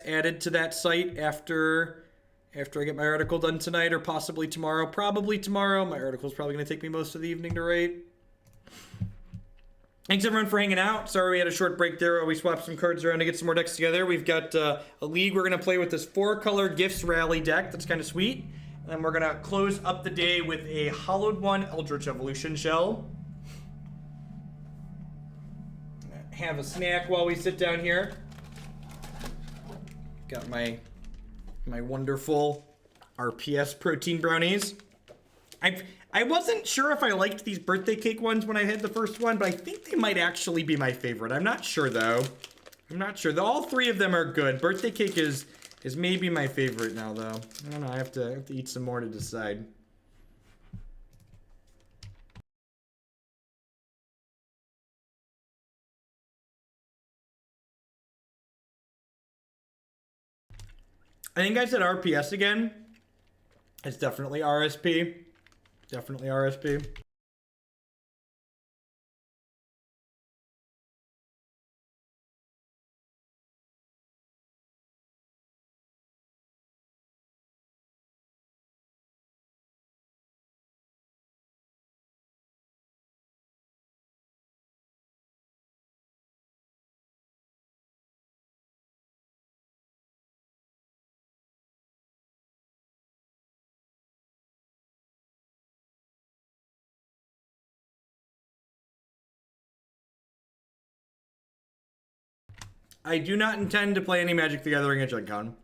added to that site after I get my article done tonight, or possibly tomorrow. Probably tomorrow. My article's probably going to take me most of the evening to write. Thanks everyone for hanging out. Sorry we had a short break there while we swapped some cards around to get some more decks together. We've got a league we're going to play with this 4-color Gifts Rally deck. That's kind of sweet. And then we're going to close up the day with a Hollowed One Eldritch Evolution shell. Have a snack while we sit down here. Got my wonderful RPS protein brownies. I wasn't sure if I liked these birthday cake ones when I had the first one, but I think they might actually be my favorite. I'm not sure though. I'm not sure. All three of them are good. Birthday cake is maybe my favorite now though. I don't know. I have to eat some more to decide. I think I said RPS again. It's definitely RSP. Definitely RSP. I do not intend to play any Magic the Gathering at Gen Con.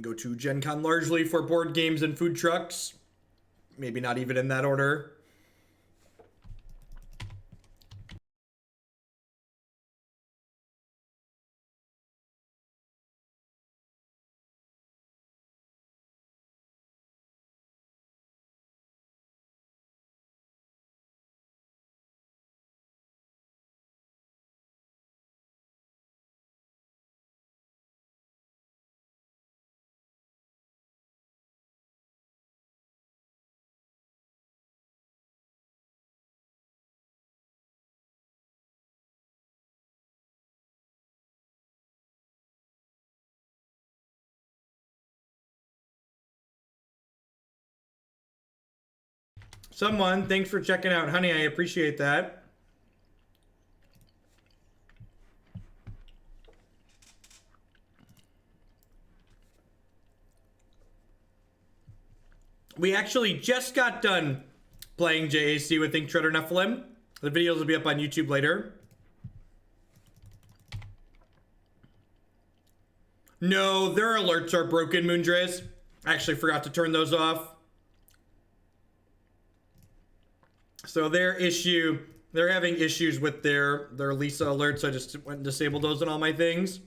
Go to Gen Con largely for board games and food trucks. Maybe not even in that order. Someone, thanks for checking out, honey. I appreciate that. We actually just got done playing JAC with Ink Treader Nephilim. The videos will be up on YouTube later. No, their alerts are broken, Moondrace. I actually forgot to turn those off. So they're having issues with their Lisa alerts. I just went and disabled those on all my things.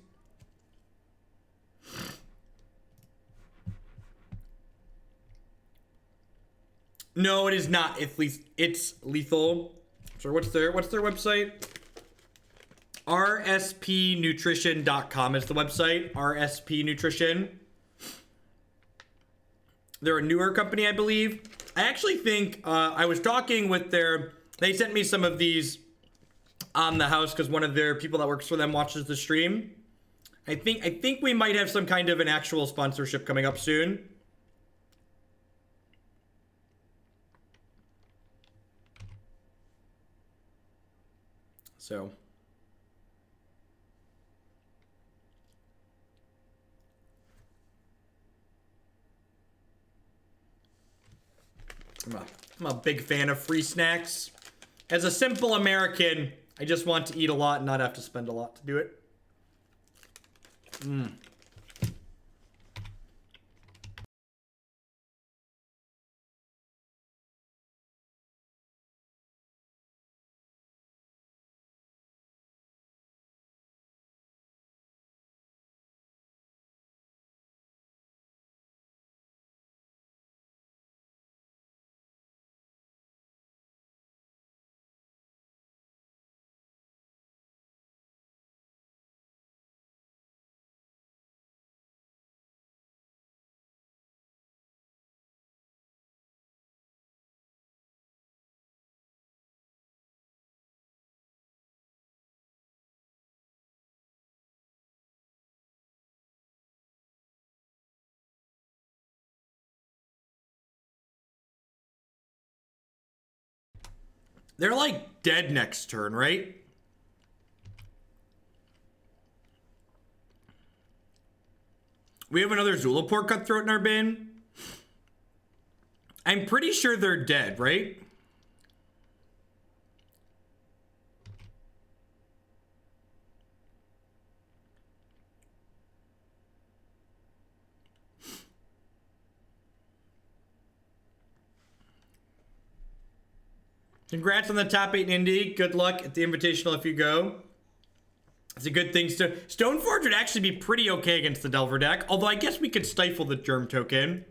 No, it is not. It's lethal. So what's their website? rspnutrition.com is the website. RSP Nutrition. They're a newer company, I believe. I actually think I was talking with they sent me some of these on the house because one of their people that works for them watches the stream. I think we might have some kind of an actual sponsorship coming up soon. So I'm a big fan of free snacks. As a simple American, I just want to eat a lot and not have to spend a lot to do it. They're like dead next turn, right? We have another Zulaport Cutthroat in our bin. I'm pretty sure they're dead, right? Congrats on the top 8 in Indy. Good luck at the Invitational if you go. It's a good thing. Stoneforge would actually be pretty okay against the Delver deck. Although I guess we could stifle the Germ token.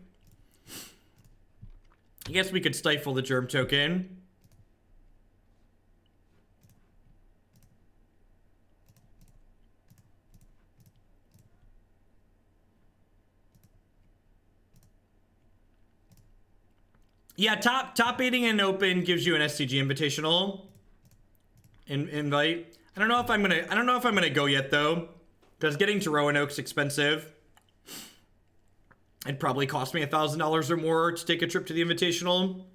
Yeah, top aiding in open gives you an SCG invitational invite. I don't know if I'm gonna go yet though, because getting to Roanoke's expensive. It'd probably cost me $1,000 or more to take a trip to the invitational.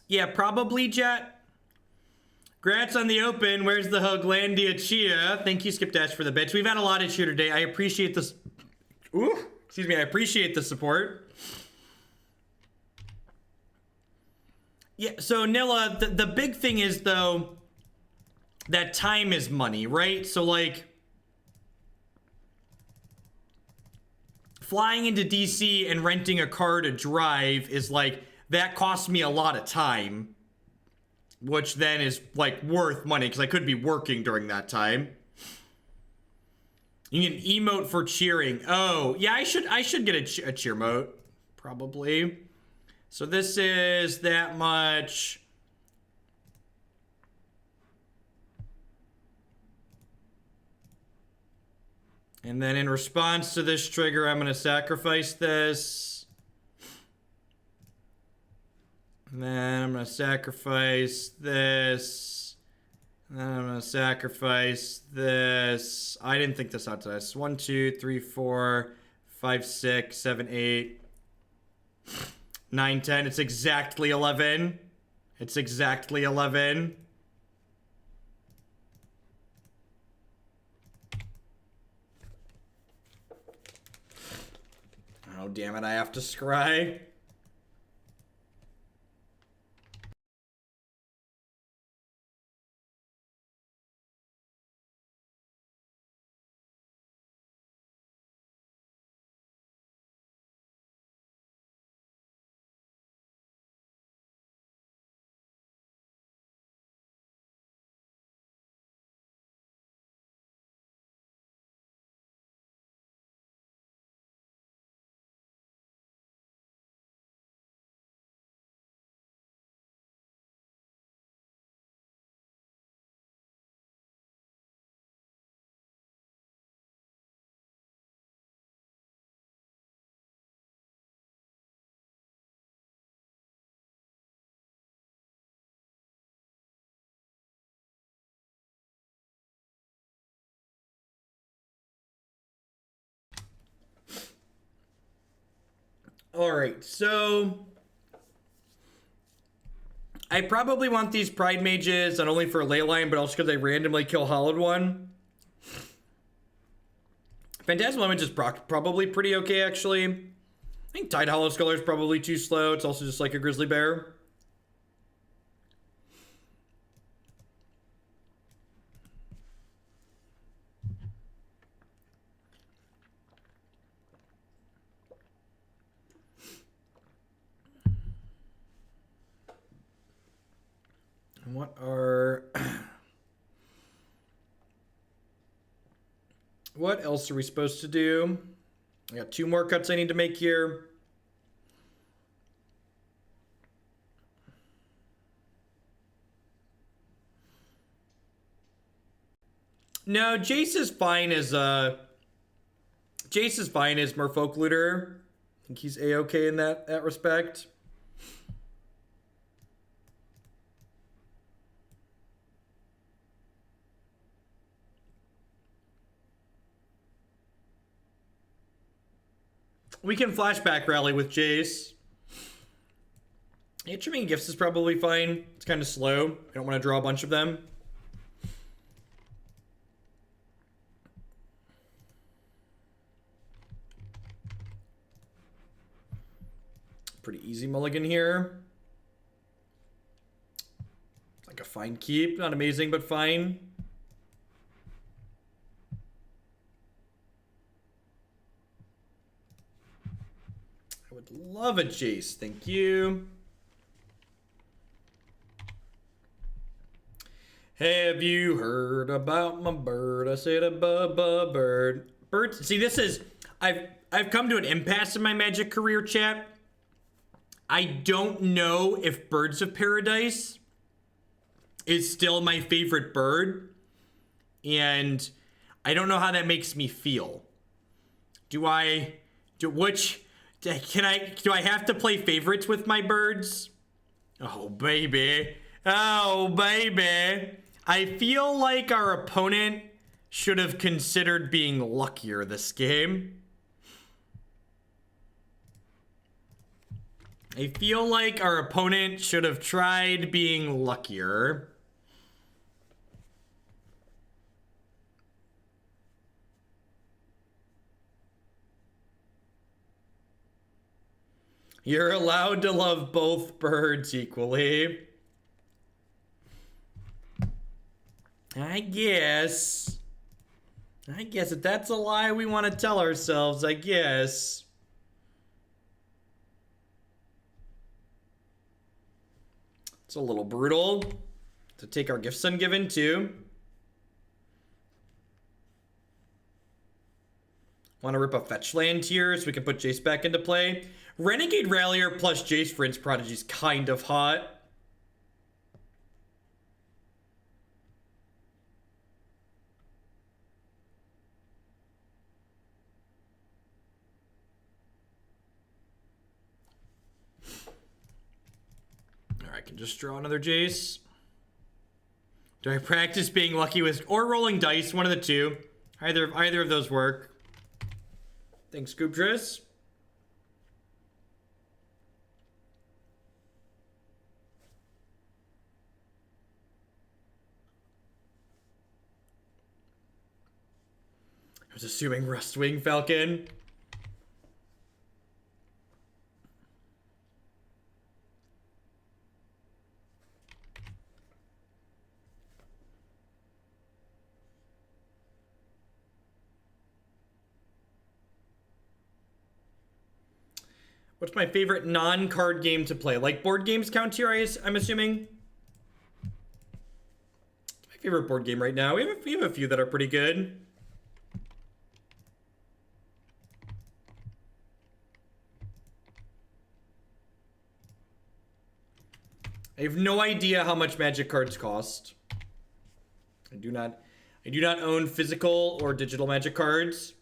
Yeah, probably, Jet. Congrats on the open. Where's the Hoglandia Chia? Thank you, Skip Dash, for the bits. We've had a lot of cheer today. I appreciate this. Ooh, excuse me. I appreciate the support. Yeah, so Nilla, the big thing is, though, that time is money, right? So, like, flying into DC and renting a car to drive is, like, that costs me a lot of time. Which then is, like, worth money, because I could be working during that time. You can emote for cheering. Oh, yeah, I should get a cheer mote. Probably. So this is that much. And then in response to this trigger, I'm going to sacrifice this. And then I'm going to sacrifice this. And then I'm going to sacrifice this. I didn't think this out today. It's 1, 2, 3, 4, 5, 6, 7, 8, 9, 10. It's exactly 11. It's exactly 11. Oh, damn it. I have to scry. Alright, so I probably want these Pride Mages, not only for Leyline, but also because they randomly kill Hallowed one. Phantasmal Image is probably pretty okay, actually. I think Tidehollow Sculler is probably too slow. It's also just like a Grizzly Bear. What are... what else are we supposed to do? I got 2 more cuts I need to make here. No, Jace is fine as Merfolk Looter. I think he's A-okay in that respect. We can flashback rally with Jace. Yeah, trimming gifts is probably fine. It's kind of slow. I don't want to draw a bunch of them. Pretty easy mulligan here. Like a fine keep. Not amazing, but fine. I would love a Jace. Thank you. Have you heard about my bird? I said a bird. Birds. See, this is... I've come to an impasse in my Magic career, chat. I don't know if Birds of Paradise is still my favorite bird. And I don't know how that makes me feel. Do I have to play favorites with my birds? Oh, baby. Oh, baby. I feel like our opponent should have considered being luckier this game. I feel like our opponent should have tried being luckier. You're allowed to love both birds equally. I guess if that's a lie we want to tell ourselves, I guess. It's a little brutal to take our Gifts Ungiven too. Want to rip a fetch land here so we can put Jace back into play. Renegade Rallier plus Jace for its Prodigy is kind of hot. I can just draw another Jace. Do I practice being lucky with or rolling dice? One of the two. Either of those work. Thanks, Scoopdress. I was assuming Rustwing Falcon. What's my favorite non-card game to play? Like board games count here, I'm assuming? It's my favorite board game right now. We have a few that are pretty good. I have no idea how much Magic cards cost. I do not own physical or digital Magic cards.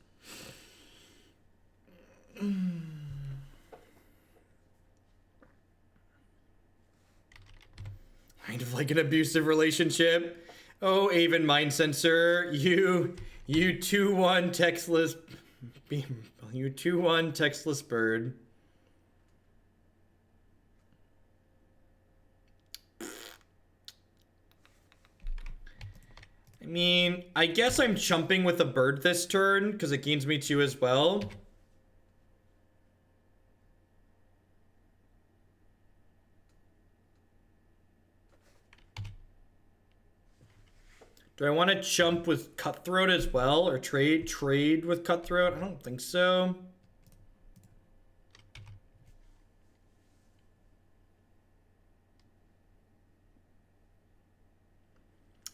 Kind of like an abusive relationship. Oh, Aven Mind Sensor, you 2-1 textless, you 2-1 textless bird. I mean, I guess I'm chumping with a bird this turn because it gains me 2 as well. Do I want to chump with Cutthroat as well, or trade with Cutthroat? I don't think so.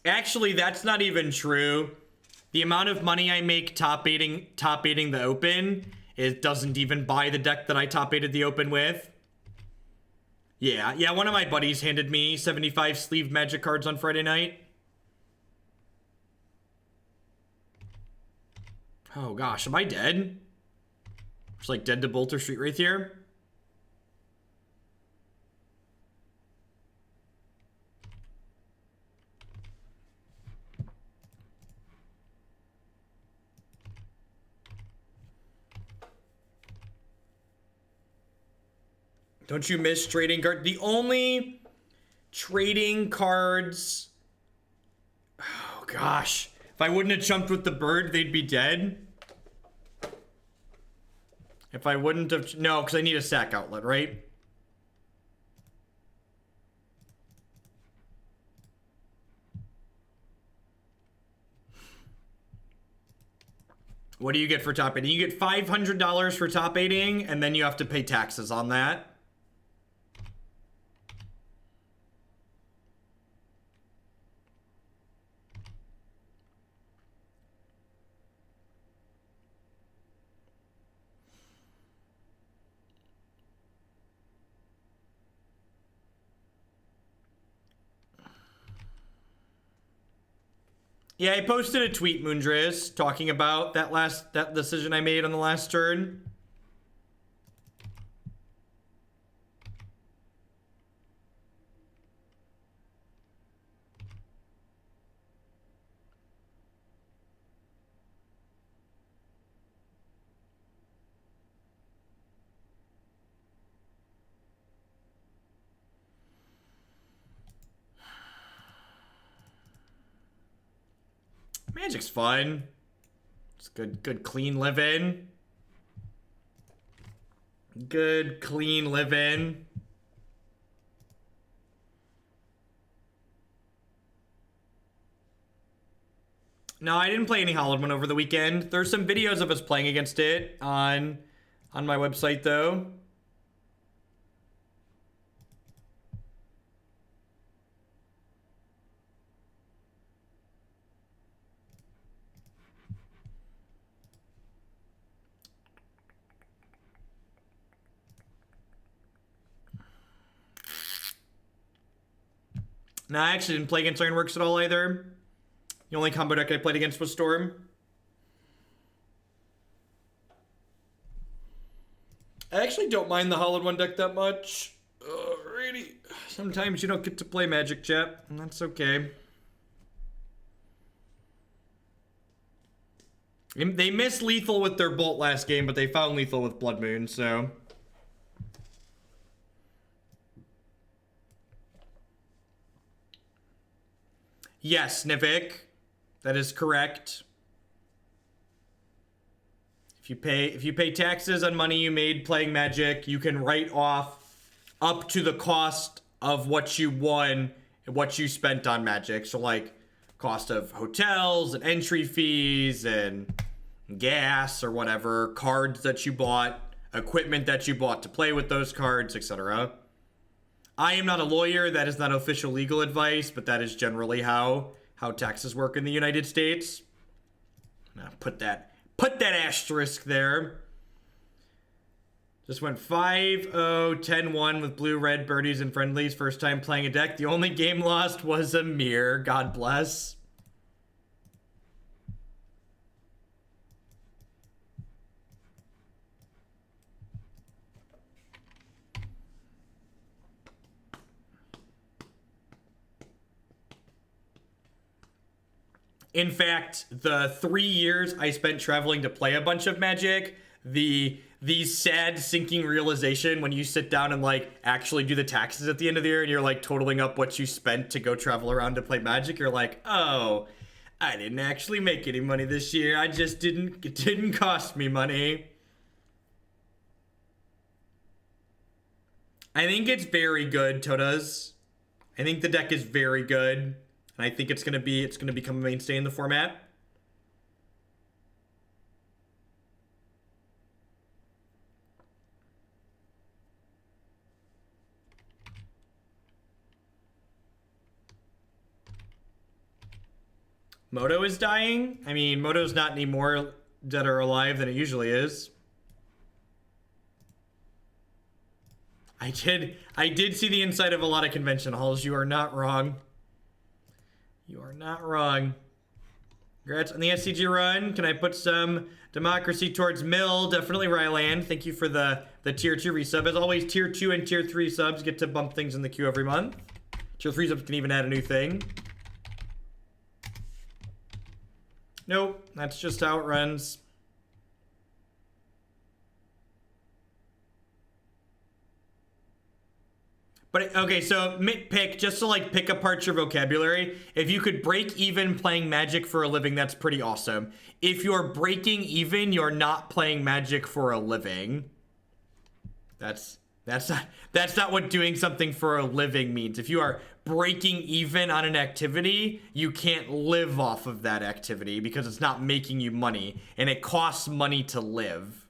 Actually, that's not even true. The amount of money I make top baiting the open, it doesn't even buy the deck that I top baited the open with. Yeah, one of my buddies handed me 75 sleeved Magic cards on Friday night. Oh gosh, am I dead? Just like dead to Bolter Street right here. Don't you miss trading card? The only trading cards... Oh, gosh. If I wouldn't have jumped with the bird, they'd be dead. If I wouldn't have... No, because I need a sack outlet, right? What do you get for top aiding? You get $500 for top aiding, and then you have to pay taxes on that. Yeah, I posted a tweet, Moondris, talking about that decision I made on the last turn. Magic's fun. It's good clean living. Good clean living. No, I didn't play any Hallowed one over the weekend. There's some videos of us playing against it on my website though. No, I actually didn't play against Ironworks at all either. The only combo deck I played against was Storm. I actually don't mind the Hallowed one deck that much. Really. Sometimes you don't get to play Magic, chat, and that's okay. They missed Lethal with their Bolt last game, but they found Lethal with Blood Moon, so... Yes, Nivik. That is correct. If you pay taxes on money you made playing Magic, you can write off up to the cost of what you won and what you spent on Magic. So like cost of hotels and entry fees and gas or whatever, cards that you bought, equipment that you bought to play with those cards, etc. I am not a lawyer. That is not official legal advice, but that is generally how taxes work in the United States. Now put that asterisk there. Just went 5-0, 10-1 with blue, red, birdies, and friendlies. First time playing a deck. The only game lost was a mirror. God bless. In fact, the 3 years I spent traveling to play a bunch of Magic, the sad sinking realization when you sit down and like actually do the taxes at the end of the year and you're like totaling up what you spent to go travel around to play Magic, you're like, oh, I didn't actually make any money this year. It didn't cost me money. I think it's very good, Todas. I think the deck is very good. And I think it's gonna become a mainstay in the format. Moto is dying? I mean, Moto's not any more dead or alive than it usually is. I did see the inside of a lot of convention halls. You are not wrong. You are not wrong. Congrats on the SCG run. Can I put some democracy towards Mill? Definitely Ryland. Thank you for the tier 2 resub. As always, tier 2 and tier 3 subs get to bump things in the queue every month. Tier 3 subs can even add a new thing. Nope, that's just how it runs. But okay, so pick just to like pick apart your vocabulary. If you could break even playing Magic for a living, that's pretty awesome. If you're breaking even, you're not playing Magic for a living. That's not what doing something for a living means. If you are breaking even on an activity, you can't live off of that activity because it's not making you money, and it costs money to live.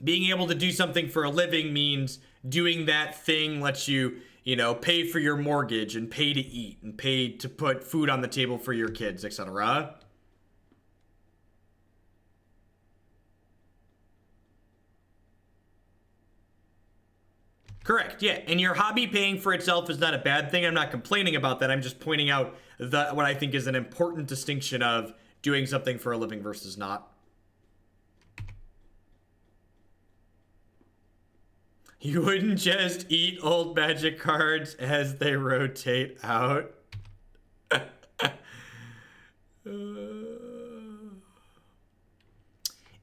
Being able to do something for a living means doing that thing lets you, you know, pay for your mortgage and pay to eat and pay to put food on the table for your kids, etc. Correct, yeah. And your hobby paying for itself is not a bad thing. I'm not complaining about that. I'm just pointing out what I think is an important distinction of doing something for a living versus not. You wouldn't just eat old Magic cards as they rotate out.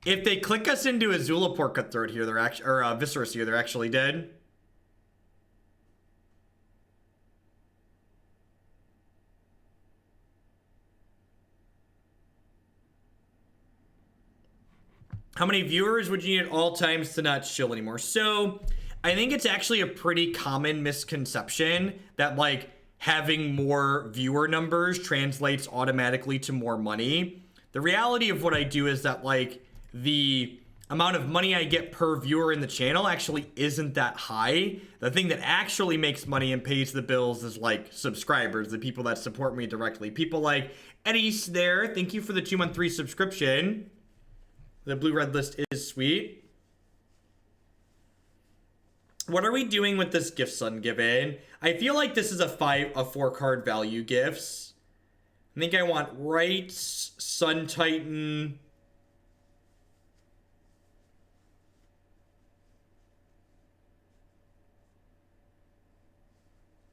If they click us into a Zulaport Cutthroat here, they're actually, or Viscera Seer, they're actually dead. How many viewers would you need at all times to not chill anymore? So I think it's actually a pretty common misconception that like having more viewer numbers translates automatically to more money. The reality of what I do is that like the amount of money I get per viewer in the channel actually isn't that high. The thing that actually makes money and pays the bills is like subscribers, the people that support me directly. People like Eddie's there. Thank you for the 2-month subscription. The blue red list is sweet. What are we doing with this Gifts Ungiven? I feel like this is a 4 card value gifts. I think I want Rites, Sun Titan.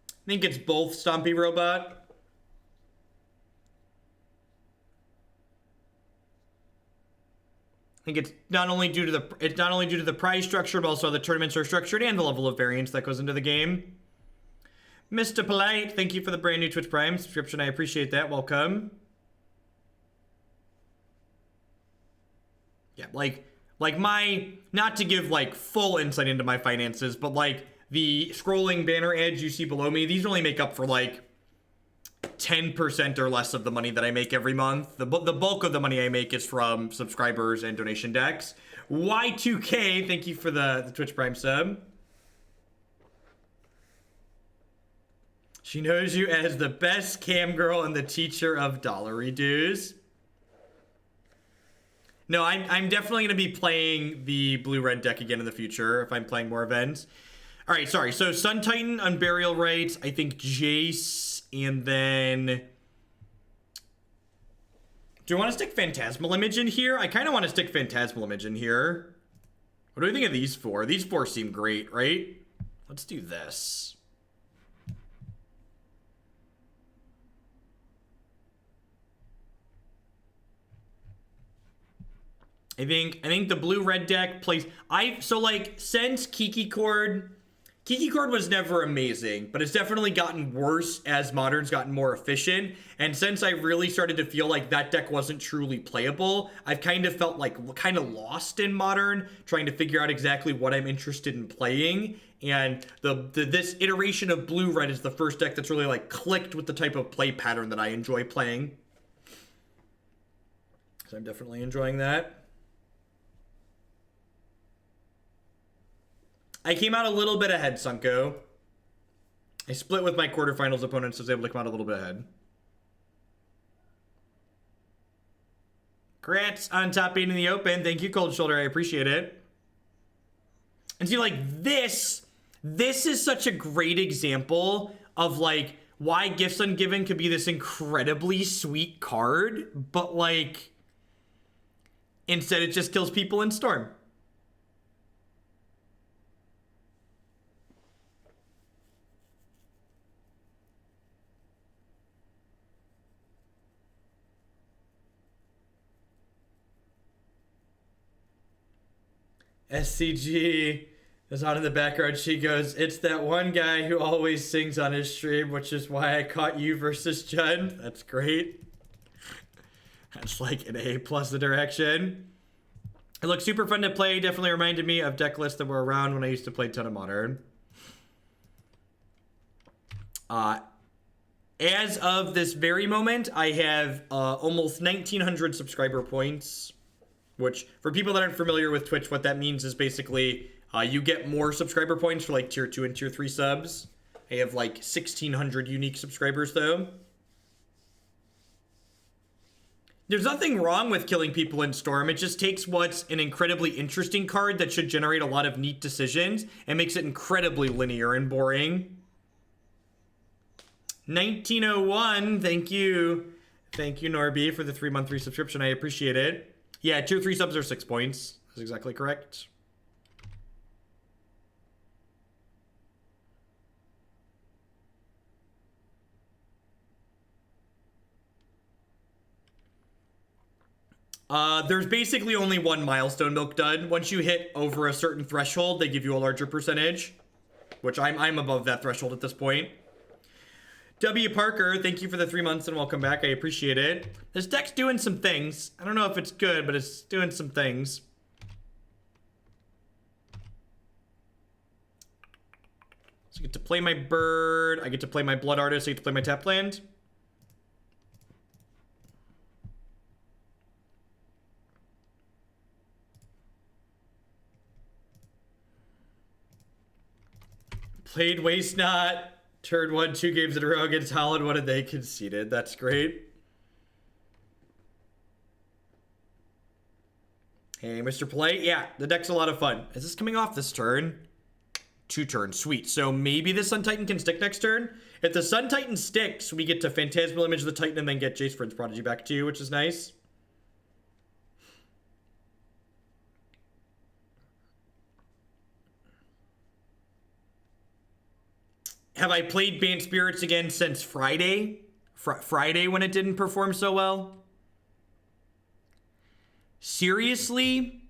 I think it's both Stompy Robot. I think it's not only due to the prize structure, but also how the tournaments are structured and the level of variance that goes into the game. Mr. Polite, thank you for the brand new Twitch Prime subscription. I appreciate that. Welcome. Yeah, like my, not to give like full insight into my finances, but like the scrolling banner ads you see below me, these only make up for like 10% or less of the money that I make every month. The bulk of the money I make is from subscribers and donation decks. Y2K, thank you for the Twitch Prime sub. She knows you as the best cam girl and the teacher of dollary dues. No, I'm definitely going to be playing the blue-red deck again in the future if I'm playing more events. All right, sorry. So Sun Titan, Unburial Rites, I think Jace, and then... Do I want to stick Phantasmal Image in here? I kind of want to stick Phantasmal Image in here. What do we think of these 4? These 4 seem great, right? Let's do this. I think the blue-red deck plays... So, like, since Kiki Cord was never amazing, but it's definitely gotten worse as Modern's gotten more efficient. And since I really started to feel like that deck wasn't truly playable, I've kind of felt like kind of lost in Modern, trying to figure out exactly what I'm interested in playing. And this iteration of blue-red is the first deck that's really like clicked with the type of play pattern that I enjoy playing. So I'm definitely enjoying that. I came out a little bit ahead, Sunko. I split with my quarterfinals opponents, so I was able to come out a little bit ahead. Congrats on top 8 in the open. Thank you, Cold Shoulder. I appreciate it. And see, like, this is such a great example of, like, why Gifts Ungiven could be this incredibly sweet card, but, like, instead it just kills people in Storm. SCG is on in the background. She goes, "It's that one guy who always sings on his stream, which is why I caught you versus Jun." That's great. That's like an A+ the direction. It looks super fun to play. Definitely reminded me of deck lists that were around when I used to play a ton of Modern. As of this very moment, I have almost 1,900 subscriber points, which for people that aren't familiar with Twitch, what that means is basically you get more subscriber points for like tier 2 and tier 3 subs. I have like 1,600 unique subscribers though. There's nothing wrong with killing people in Storm. It just takes what's an incredibly interesting card that should generate a lot of neat decisions and makes it incredibly linear and boring. 1901, thank you. Thank you, Norby, for the 3-month resubscription. I appreciate it. Yeah, tier 3 subs are 6 points. That's exactly correct. There's basically only one milestone milk done. Once you hit over a certain threshold, they give you a larger percentage, which I'm above that threshold at this point. W. Parker, thank you for the 3 months and welcome back. I appreciate it. This deck's doing some things. I don't know if it's good, but it's doing some things. So I get to play my bird. I get to play my blood artist. I get to play my tap land. Played Waste Not. Turn 1, 2 games in a row against Hallowed. What did they conceded? That's great. Hey, Mr. Play. Yeah, the deck's a lot of fun. Is this coming off this turn? 2 turns. Sweet. So maybe the Sun Titan can stick next turn. If the Sun Titan sticks, we get to Phantasmal Image the Titan and then get Jace Vryn's Prodigy back to you, which is nice. Have I played Bant Spirits again since Friday? Friday when it didn't perform so well? Seriously?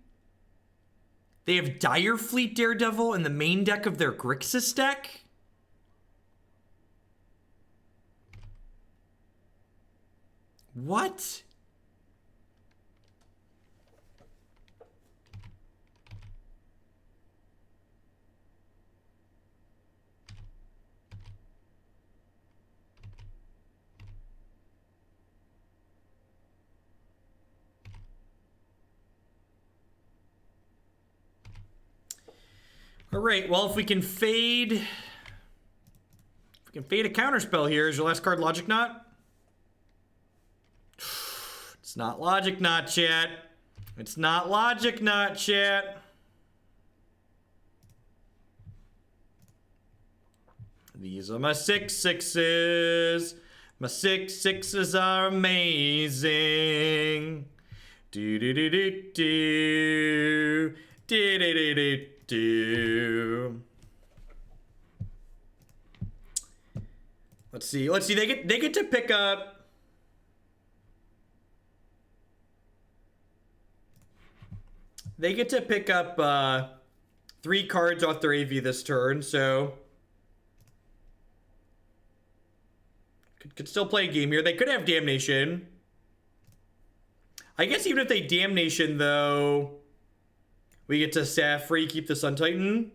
They have Dire Fleet Daredevil in the main deck of their Grixis deck? What? All right, well, if we can fade a counterspell here, is your last card Logic Knot? It's not Logic Knot, chat. It's not Logic Knot, chat. These are my 6/6s. My 6/6s are amazing. Do do do do do do do do do. Let's see. They get to pick up. They get to pick up 3 cards off their AV this turn, so could still play a game here. They could have Damnation. I guess even if they Damnation, though, we get to Safri, keep the Sun Titan.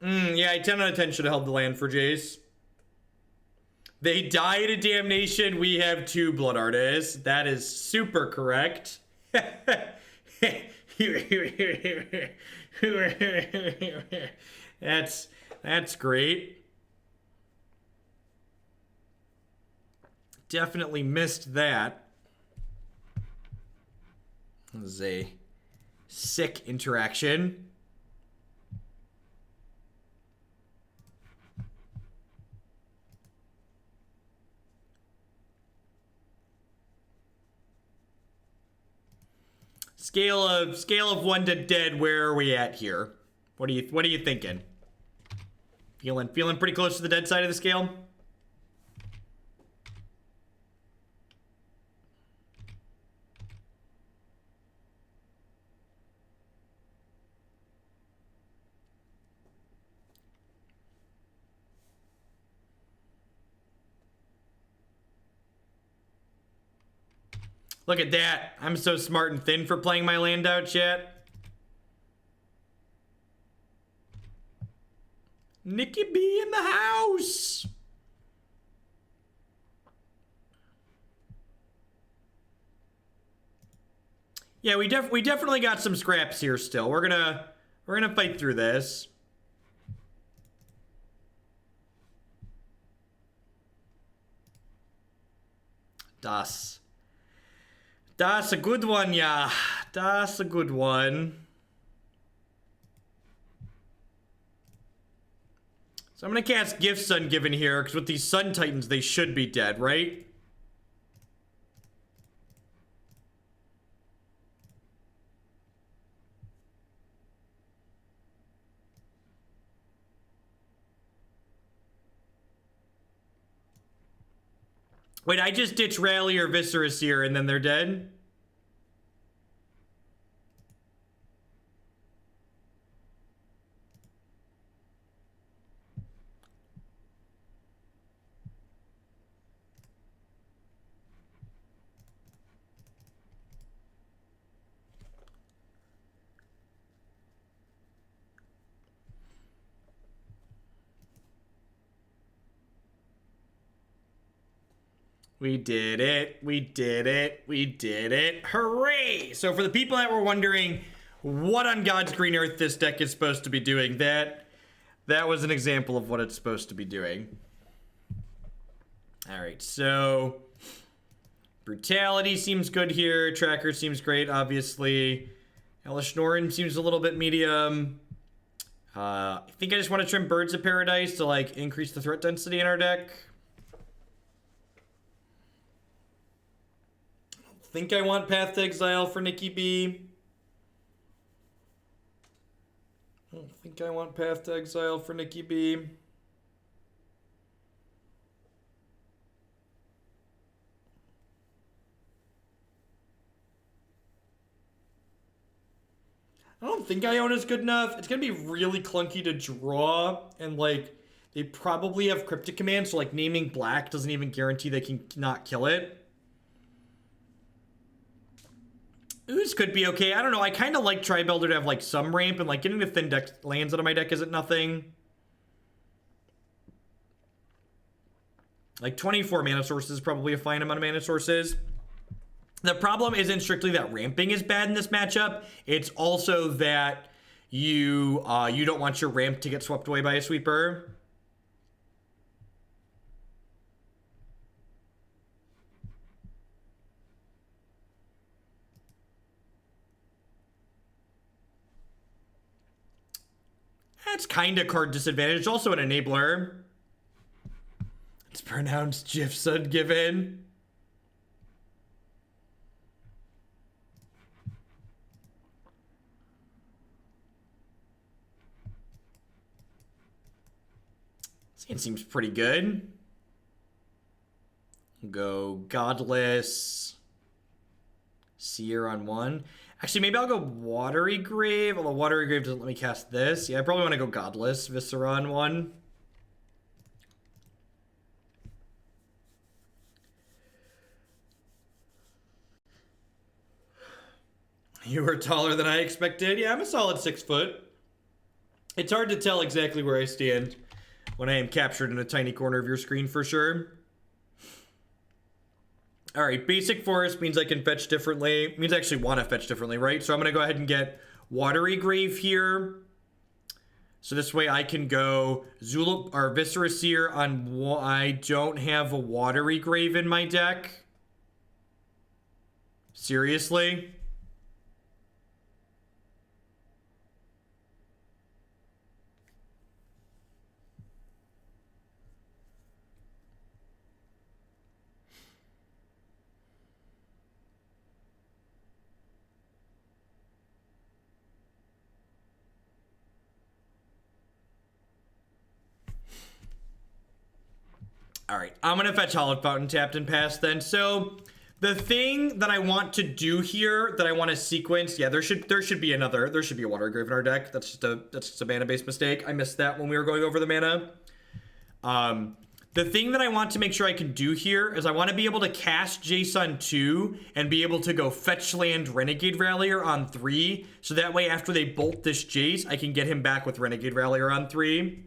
Yeah, 10 out of 10 should have held the land for Jace. They die to Damnation. We have 2 Blood Artists. That is super correct. That's great. Definitely missed that. This is a sick interaction. Scale of 1 to dead. Where are we at here? What are you thinking? Feeling pretty close to the dead side of the scale? Look at that. I'm so smart and thin for playing my land out, chat. Nikki B in the house. Yeah, we definitely got some scraps here still. We're gonna fight through this. Das a good one, yeah. Das a good one. So I'm gonna cast Gifts Ungiven here, because with these Sun Titans, they should be dead, right? Wait, I just ditch Rallier or Viscera Seer and then they're dead? We did it. We did it. We did it. Hooray! So for the people that were wondering what on God's green earth this deck is supposed to be doing, that was an example of what it's supposed to be doing. Alright, so Brutality seems good here. Tracker seems great, obviously. Elesh Norn seems a little bit medium. I think I just want to trim Birds of Paradise to like increase the threat density in our deck. Think I want Path to Exile for Nikki B. I don't think I want Path to Exile for Nikki B. I don't think Iona is good enough. It's gonna be really clunky to draw, and like they probably have Cryptic Command, so like naming black doesn't even guarantee they can not kill it. Ooze could be okay. I don't know. I kind of like Tribe Elder to have like some ramp, and like getting the thin deck lands out of my deck isn't nothing. Like 24 mana sources is probably a fine amount of mana sources. The problem isn't strictly that ramping is bad in this matchup. It's also that you don't want your ramp to get swept away by a sweeper. That's kind of card disadvantage. It's also an enabler. It's pronounced Gifts Ungiven. It seems pretty good. Go Godless Seer on one. Actually, maybe I'll go Watery Grave, although Watery Grave doesn't let me cast this. Yeah, I probably want to go Godless Viscera on one. You were taller than I expected. Yeah, I'm a solid 6 foot. It's hard to tell exactly where I stand when I am captured in a tiny corner of your screen for sure. Alright, basic forest means I can fetch differently. Means I actually want to fetch differently, right? So I'm going to go ahead and get Watery Grave here. So this way I can go Viscera Seer on... I don't have a Watery Grave in my deck. Seriously? Alright, I'm going to fetch Hallowed Fountain tapped and passed then. So, the thing that I want to do here, that I want to sequence, yeah, there should be a Watery Grave in our deck. That's just a mana-based mistake. I missed that when we were going over the mana. The thing that I want to make sure I can do here is I want to be able to cast Jace on 2 and be able to go fetch land Renegade Rallier on 3. So that way after they bolt this Jace, I can get him back with Renegade Rallier on 3.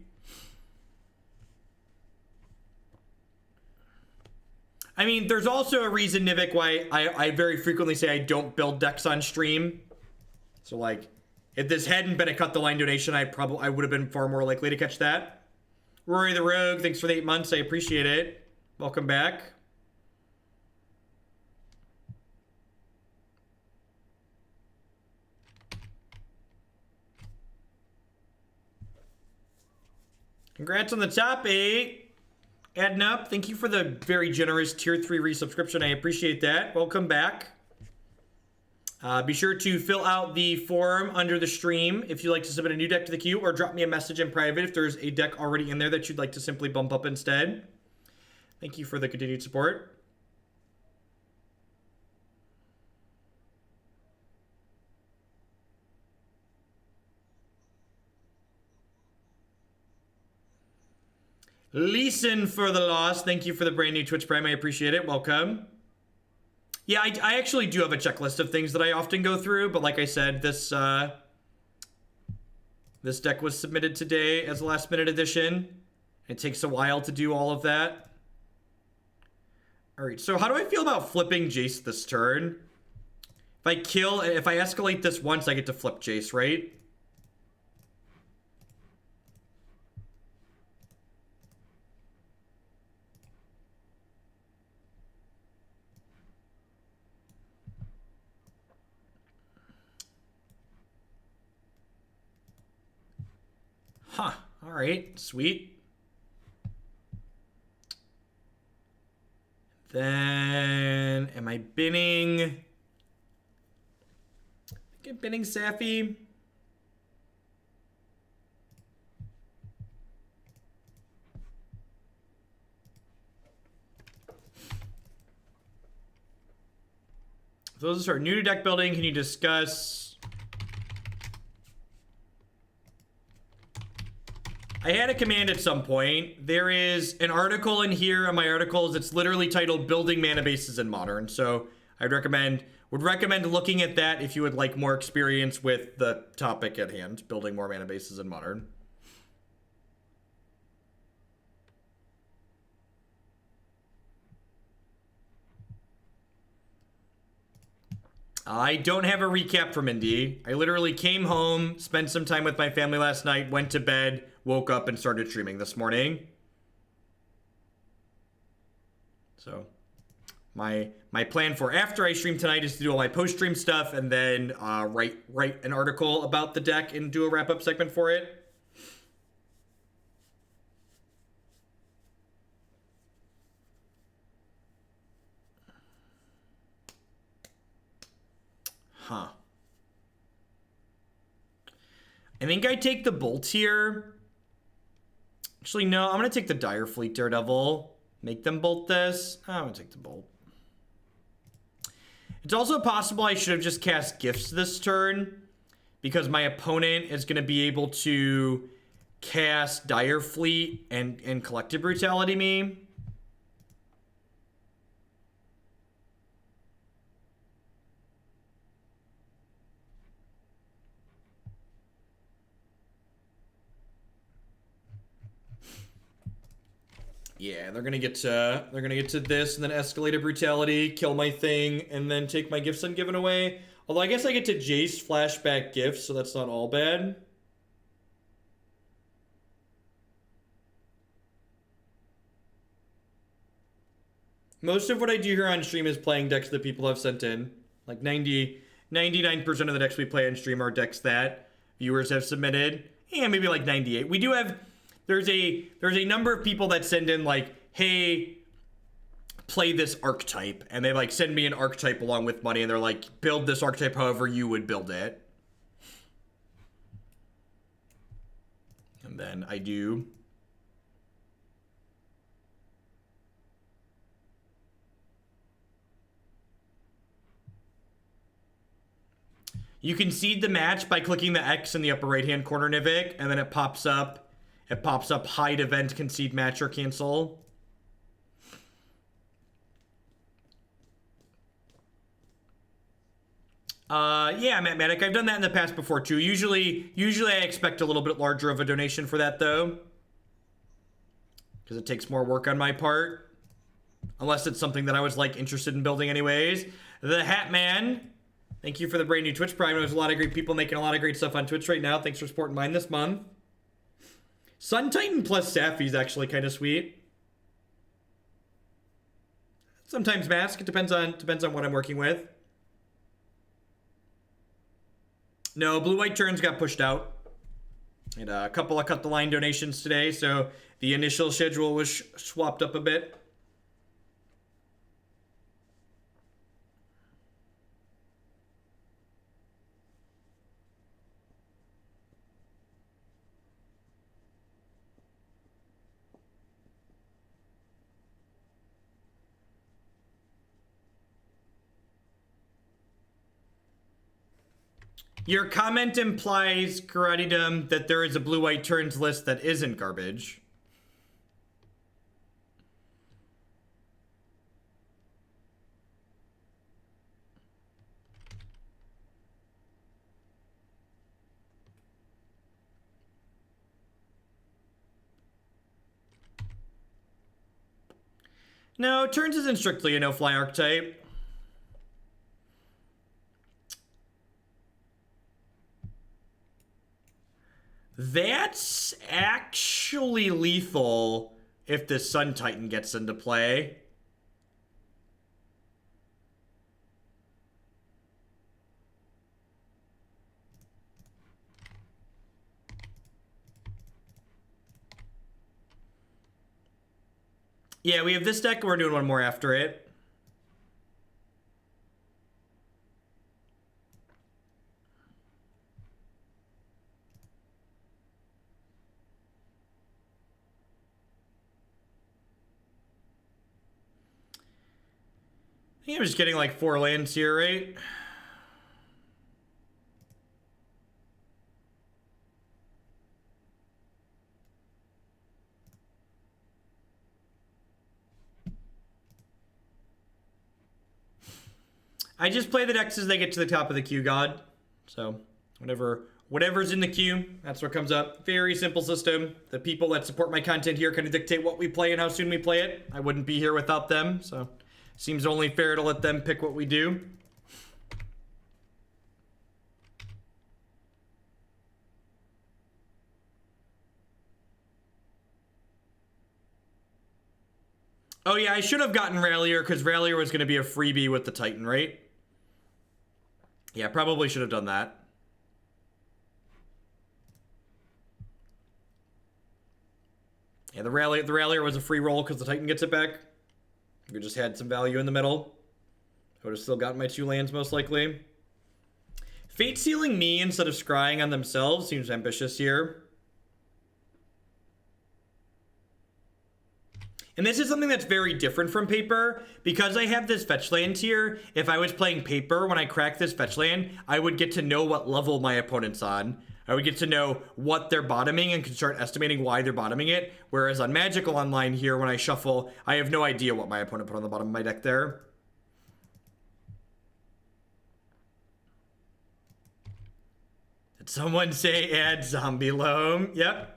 I mean, there's also a reason, Nivik, why I very frequently say I don't build decks on stream. So like, if this hadn't been a Cut the Line donation, I would have been far more likely to catch that. Rory the Rogue, thanks for the 8 months. I appreciate it. Welcome back. Congrats on the top 8. Adding up. Thank you for the very generous tier 3 resubscription. I appreciate that. Welcome back. Be sure to fill out the form under the stream if you'd like to submit a new deck to the queue, or drop me a message in private if there's a deck already in there that you'd like to simply bump up instead. Thank you for the continued support. Leeson for the loss. Thank you for the brand new Twitch Prime. I appreciate it. Welcome. Yeah, I actually do have a checklist of things that I often go through, but like I said, this deck was submitted today as a last minute addition. It takes a while to do all of that. All right, so how do I feel about flipping Jace this turn? If I escalate this once, I get to flip Jace, right? Huh, all right, sweet. Then, am I binning? I think I'm binning Saffi. For those that are new to deck building, can you discuss... I had a command at some point. There is an article in here on my articles. It's literally titled Building Mana Bases in Modern. So would recommend looking at that if you would like more experience with the topic at hand, building more mana bases in Modern. I don't have a recap from Indy. I literally came home, spent some time with my family last night, went to bed, woke up, and started streaming this morning. So, my plan for after I stream tonight is to do all my post-stream stuff and then write an article about the deck and do a wrap-up segment for it. Huh. I think I take the Bolt here. Actually, no. I'm going to take the Dire Fleet Daredevil. Make them bolt this. I'm going to take the Bolt. It's also possible I should have just cast Gifts this turn, because my opponent is going to be able to cast Dire Fleet and Collective Brutality me. Yeah, they're gonna get to this and then escalated brutality, kill my thing, and then take my Gifts Ungiven away. Although I guess I get to Jace flashback gifts, so that's not all bad. Most of what I do here on stream is playing decks that people have sent in. Like 99% of the decks we play on stream are decks that viewers have submitted. Yeah, maybe like 98. We do have... There's a number of people that send in like, hey, play this archetype, and they like send me an archetype along with money, and they're like, build this archetype however you would build it. And then I do. You can seed the match by clicking the X in the upper right hand corner, Nivik, and then it pops up. It pops up hide event, concede match, or cancel. Yeah, Mathematic. I've done that in the past before too. Usually I expect a little bit larger of a donation for that though, because it takes more work on my part. Unless it's something that I was like interested in building anyways. The Hat Man, thank you for the brand new Twitch Prime. There's a lot of great people making a lot of great stuff on Twitch right now. Thanks for supporting mine this month. Sun Titan plus Saffi is actually kind of sweet. Sometimes Mask. It depends on what I'm working with. No, blue-white turns got pushed out. And a couple of cut the line donations today, so the initial schedule was swapped up a bit. Your comment implies, Karatidum, that there is a blue-white turns list that isn't garbage. No, turns isn't strictly a no-fly archetype. That's actually lethal if the Sun Titan gets into play. Yeah, we have this deck, we're doing one more after it. I think I'm just getting like 4 lands here, right? I just play the decks as they get to the top of the queue, God. So, whatever's in the queue, that's what comes up. Very simple system. The people that support my content here kind of dictate what we play and how soon we play it. I wouldn't be here without them, so seems only fair to let them pick what we do. Oh yeah, I should have gotten Rallier, because Rallier was going to be a freebie with the Titan, right? Yeah, probably should have done that. Yeah, the Rallier was a free roll because the Titan gets it back. We just had some value in the middle. I would have still gotten my 2 lands most likely. Fate sealing me instead of scrying on themselves seems ambitious here. And this is something that's very different from Paper. Because I have this fetch land here, if I was playing Paper, when I crack this fetch land, I would get to know what level my opponent's on. I would get to know what they're bottoming and can start estimating why they're bottoming it. Whereas on Magical Online here, when I shuffle, I have no idea what my opponent put on the bottom of my deck there. Did someone say add Zombie Loam? Yep.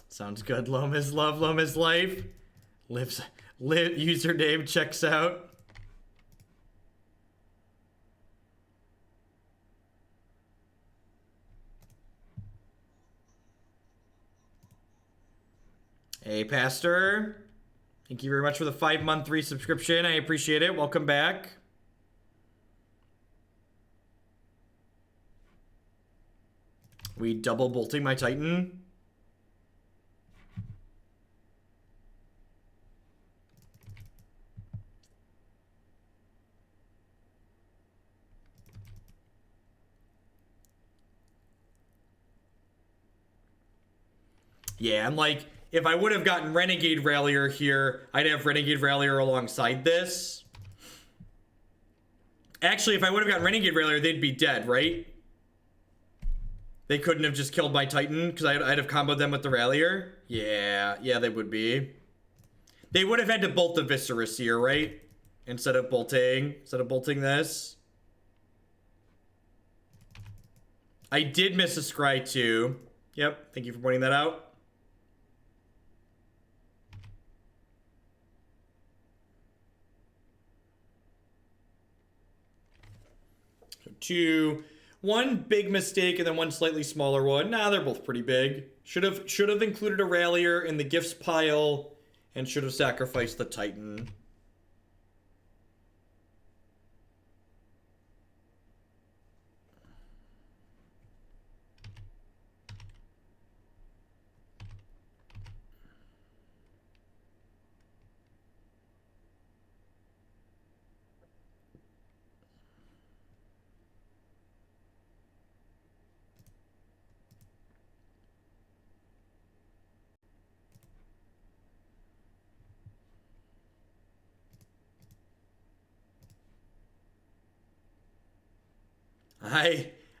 Sounds good. Loam is love, Loam is life. Username checks out. Hey, Pastor. Thank you very much for the 5-month resubscription. I appreciate it. Welcome back. We double bolting my Titan. Yeah, I'm like, if I would have gotten Renegade Rallier here, I'd have Renegade Rallier alongside this. Actually, if I would have gotten Renegade Rallier, they'd be dead, right? They couldn't have just killed my Titan, because I'd have comboed them with the Rallier. Yeah, they would be. They would have had to bolt the Viscera Seer, right? instead of bolting this. I did miss a scry too. Yep, thank you for pointing that out. So one big mistake and then one slightly smaller one. Nah, they're both pretty big. Should have included a Rallier in the gifts pile and should have sacrificed the Titan.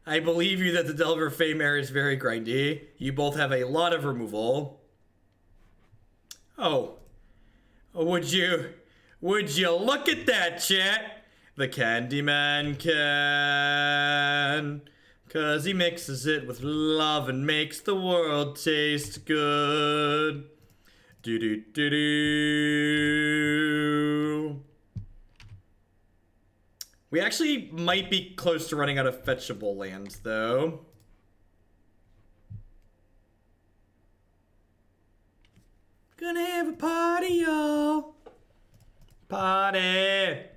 I believe you that the Delver Faemare is very grindy. You both have a lot of removal. Oh. Would you look at that, chat? The Candyman can. 'Cause he mixes it with love and makes the world taste good. Do-do-do-do. We actually might be close to running out of fetchable lands, though. Gonna have a party, y'all. Party.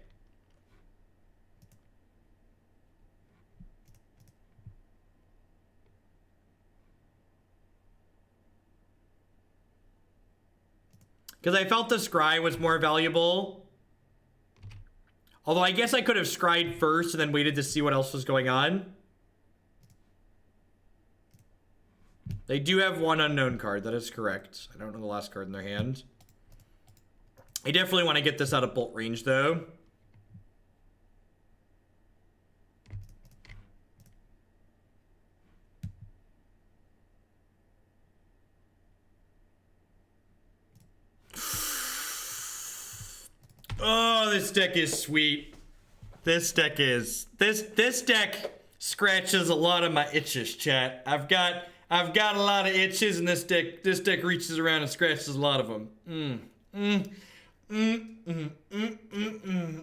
Because I felt the scry was more valuable. Although I guess I could have scried first and then waited to see what else was going on. They do have one unknown card, that is correct. I don't know the last card in their hand. I definitely want to get this out of bolt range, though. Oh, this deck is sweet. This deck scratches a lot of my itches, chat. I've got a lot of itches, and this deck reaches around and scratches a lot of them.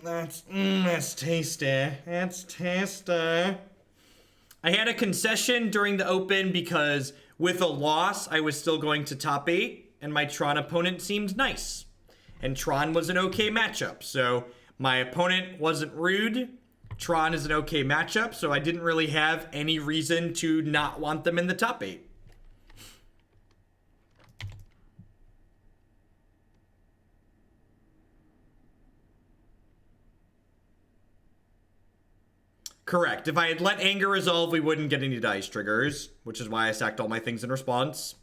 That's tasty. That's tasty. I had a concession during the open because with a loss, I was still going to top 8, and my Tron opponent seemed nice. And Tron was an okay matchup, so my opponent wasn't rude. Tron is an okay matchup, so I didn't really have any reason to not want them in the top 8. Correct. If I had let anger resolve, we wouldn't get any dice triggers, which is why I sacked all my things in response.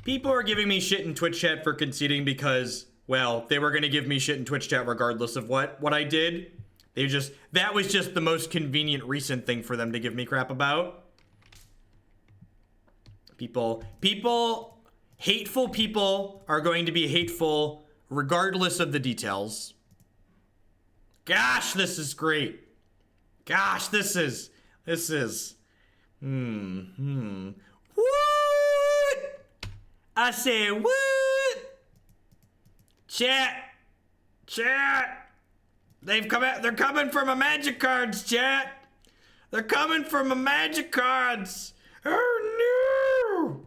People are giving me shit in Twitch chat for conceding because, well, they were going to give me shit in Twitch chat regardless of what I did. That was just the most convenient recent thing for them to give me crap about. Hateful people are going to be hateful regardless of the details. Gosh, this is great. Gosh, this is. What? I said, what? Chat. They're coming for my magic cards, chat. They're coming for my magic cards. Oh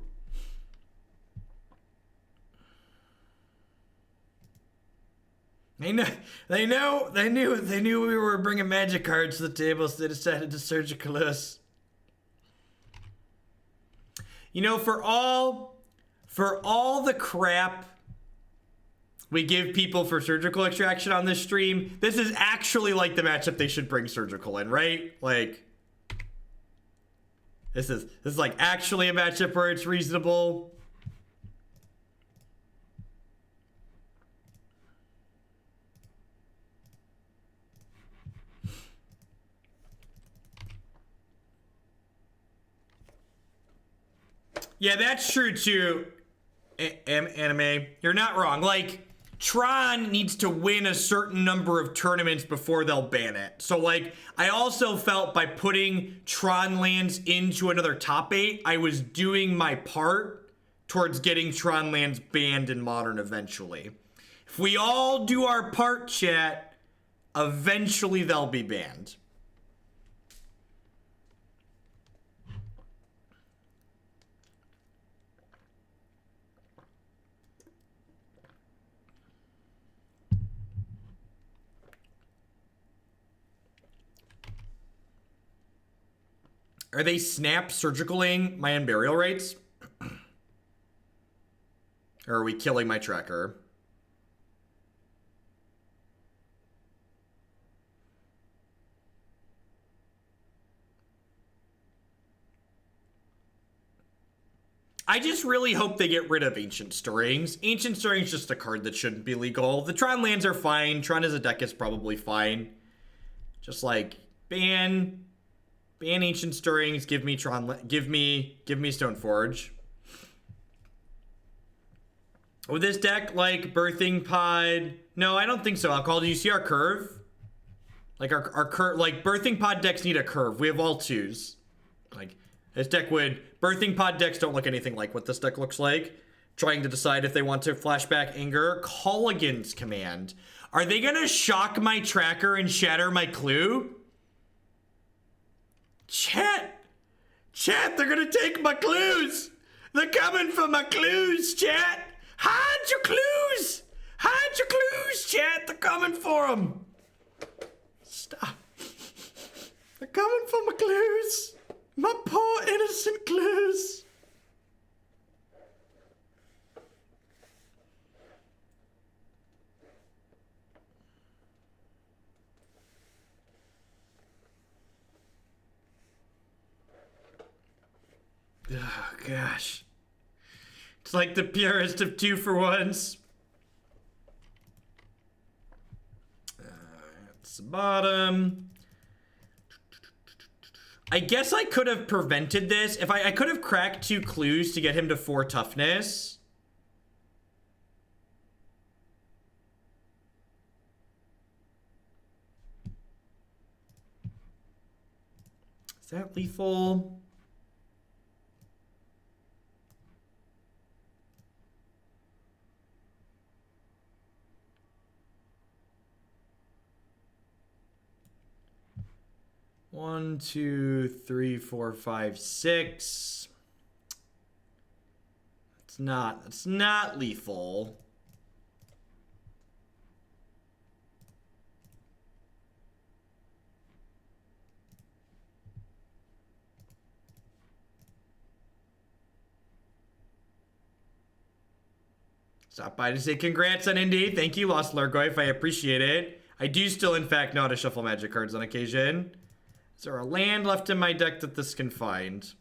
no. They knew we were bringing magic cards to the table, so they decided to surgical us. You know, for all the crap we give people for surgical extraction on this stream, this is actually like the matchup they should bring surgical in, right? Like, this is like actually a matchup where it's reasonable. Yeah, that's true too. Anime, you're not wrong. Like, Tron needs to win a certain number of tournaments before they'll ban it. So, like, I also felt by putting Tron lands into another top 8, I was doing my part towards getting Tron lands banned in Modern eventually. If we all do our part, chat, eventually they'll be banned. Are they snap surgicaling my Unburial Rites? Or are we killing my tracker? I just really hope they get rid of Ancient Stirrings. Ancient Stirrings is just a card that shouldn't be legal. The Tron lands are fine. Tron as a deck is probably fine. Just like ban Ancient Stirrings. Give me Tron. Give me Stoneforge. With this deck, like Birthing Pod. No, I don't think so. Alcohol. Do you see our curve? Like our curve. Like Birthing Pod decks need a curve. We have all 2s. Like this deck would. Birthing Pod decks don't look anything like what this deck looks like. Trying to decide if they want to flashback Anger. Colligan's Command. Are they gonna shock my tracker and shatter my clue? Chat, they're gonna take my clues. They're coming for my clues, chat. Hide your clues. Hide your clues, chat. They're coming for them. Stop. They're coming for my clues. My poor innocent clues. Oh, gosh. It's like the purest of 2-for-1s. That's the bottom. I guess I could have prevented this. If I could have cracked 2 clues to get him to 4 toughness. Is that lethal? One, two, three, four, five, six. It's not lethal. Stop by to say congrats on Indy. Thank you, Lost Largoyf. I appreciate it. I do still, in fact, know how to shuffle magic cards on occasion. Is there a land left in my deck that this can find?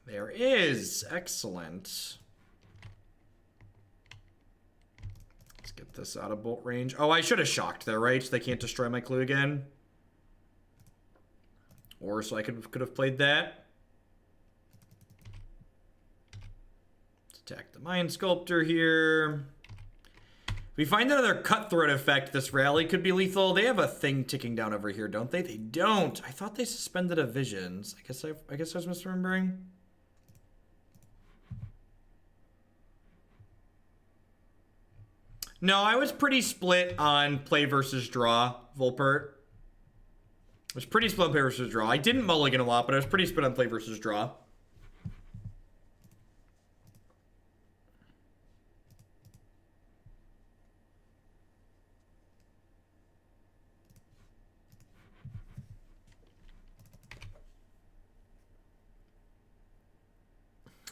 There is. Excellent. Let's get this out of bolt range. Oh, I should have shocked there, right? So they can't destroy my clue again. Or so I could have played that. Let's attack the Mind Sculptor here. If we find another Cutthroat effect, this rally could be lethal. They have a thing ticking down over here, don't they? They don't. I thought they suspended a Visions. I guess I was misremembering. No, I was pretty split on play versus draw, Volpert. I was pretty split on play versus draw. I didn't mulligan a lot, but I was pretty split on play versus draw.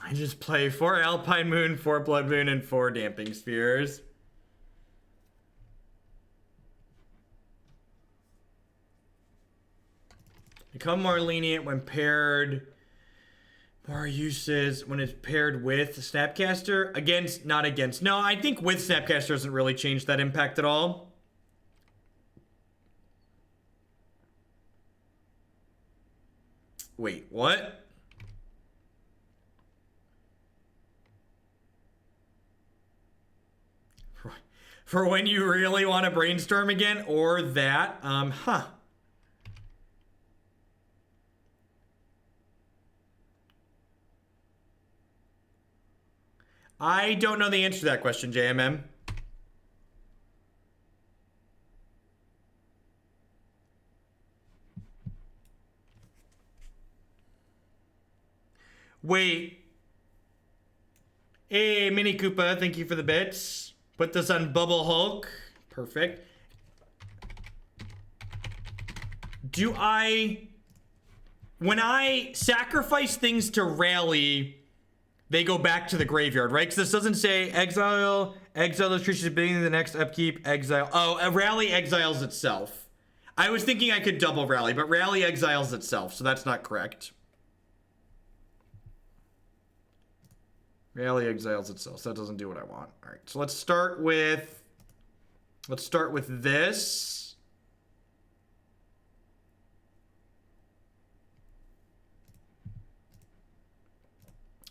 I just play 4 Alpine Moon, 4 Blood Moon, and 4 Damping Spheres. Become more lenient when paired. More uses when it's paired with Snapcaster. Against, not against. No, I think with Snapcaster doesn't really change that impact at all. Wait, what? For when you really want to brainstorm again, or that. I don't know the answer to that question, JMM. Wait. Hey, Mini Koopa, thank you for the bits. Put this on Bubble Hulk. Perfect. When I sacrifice things to rally, they go back to the graveyard, right? Because this doesn't say exile those creatures beginning of the next upkeep, exile. Oh, rally exiles itself. I was thinking I could double rally, but rally exiles itself, so that's not correct. Rally exiles itself, so that doesn't do what I want. All right, so let's start with this.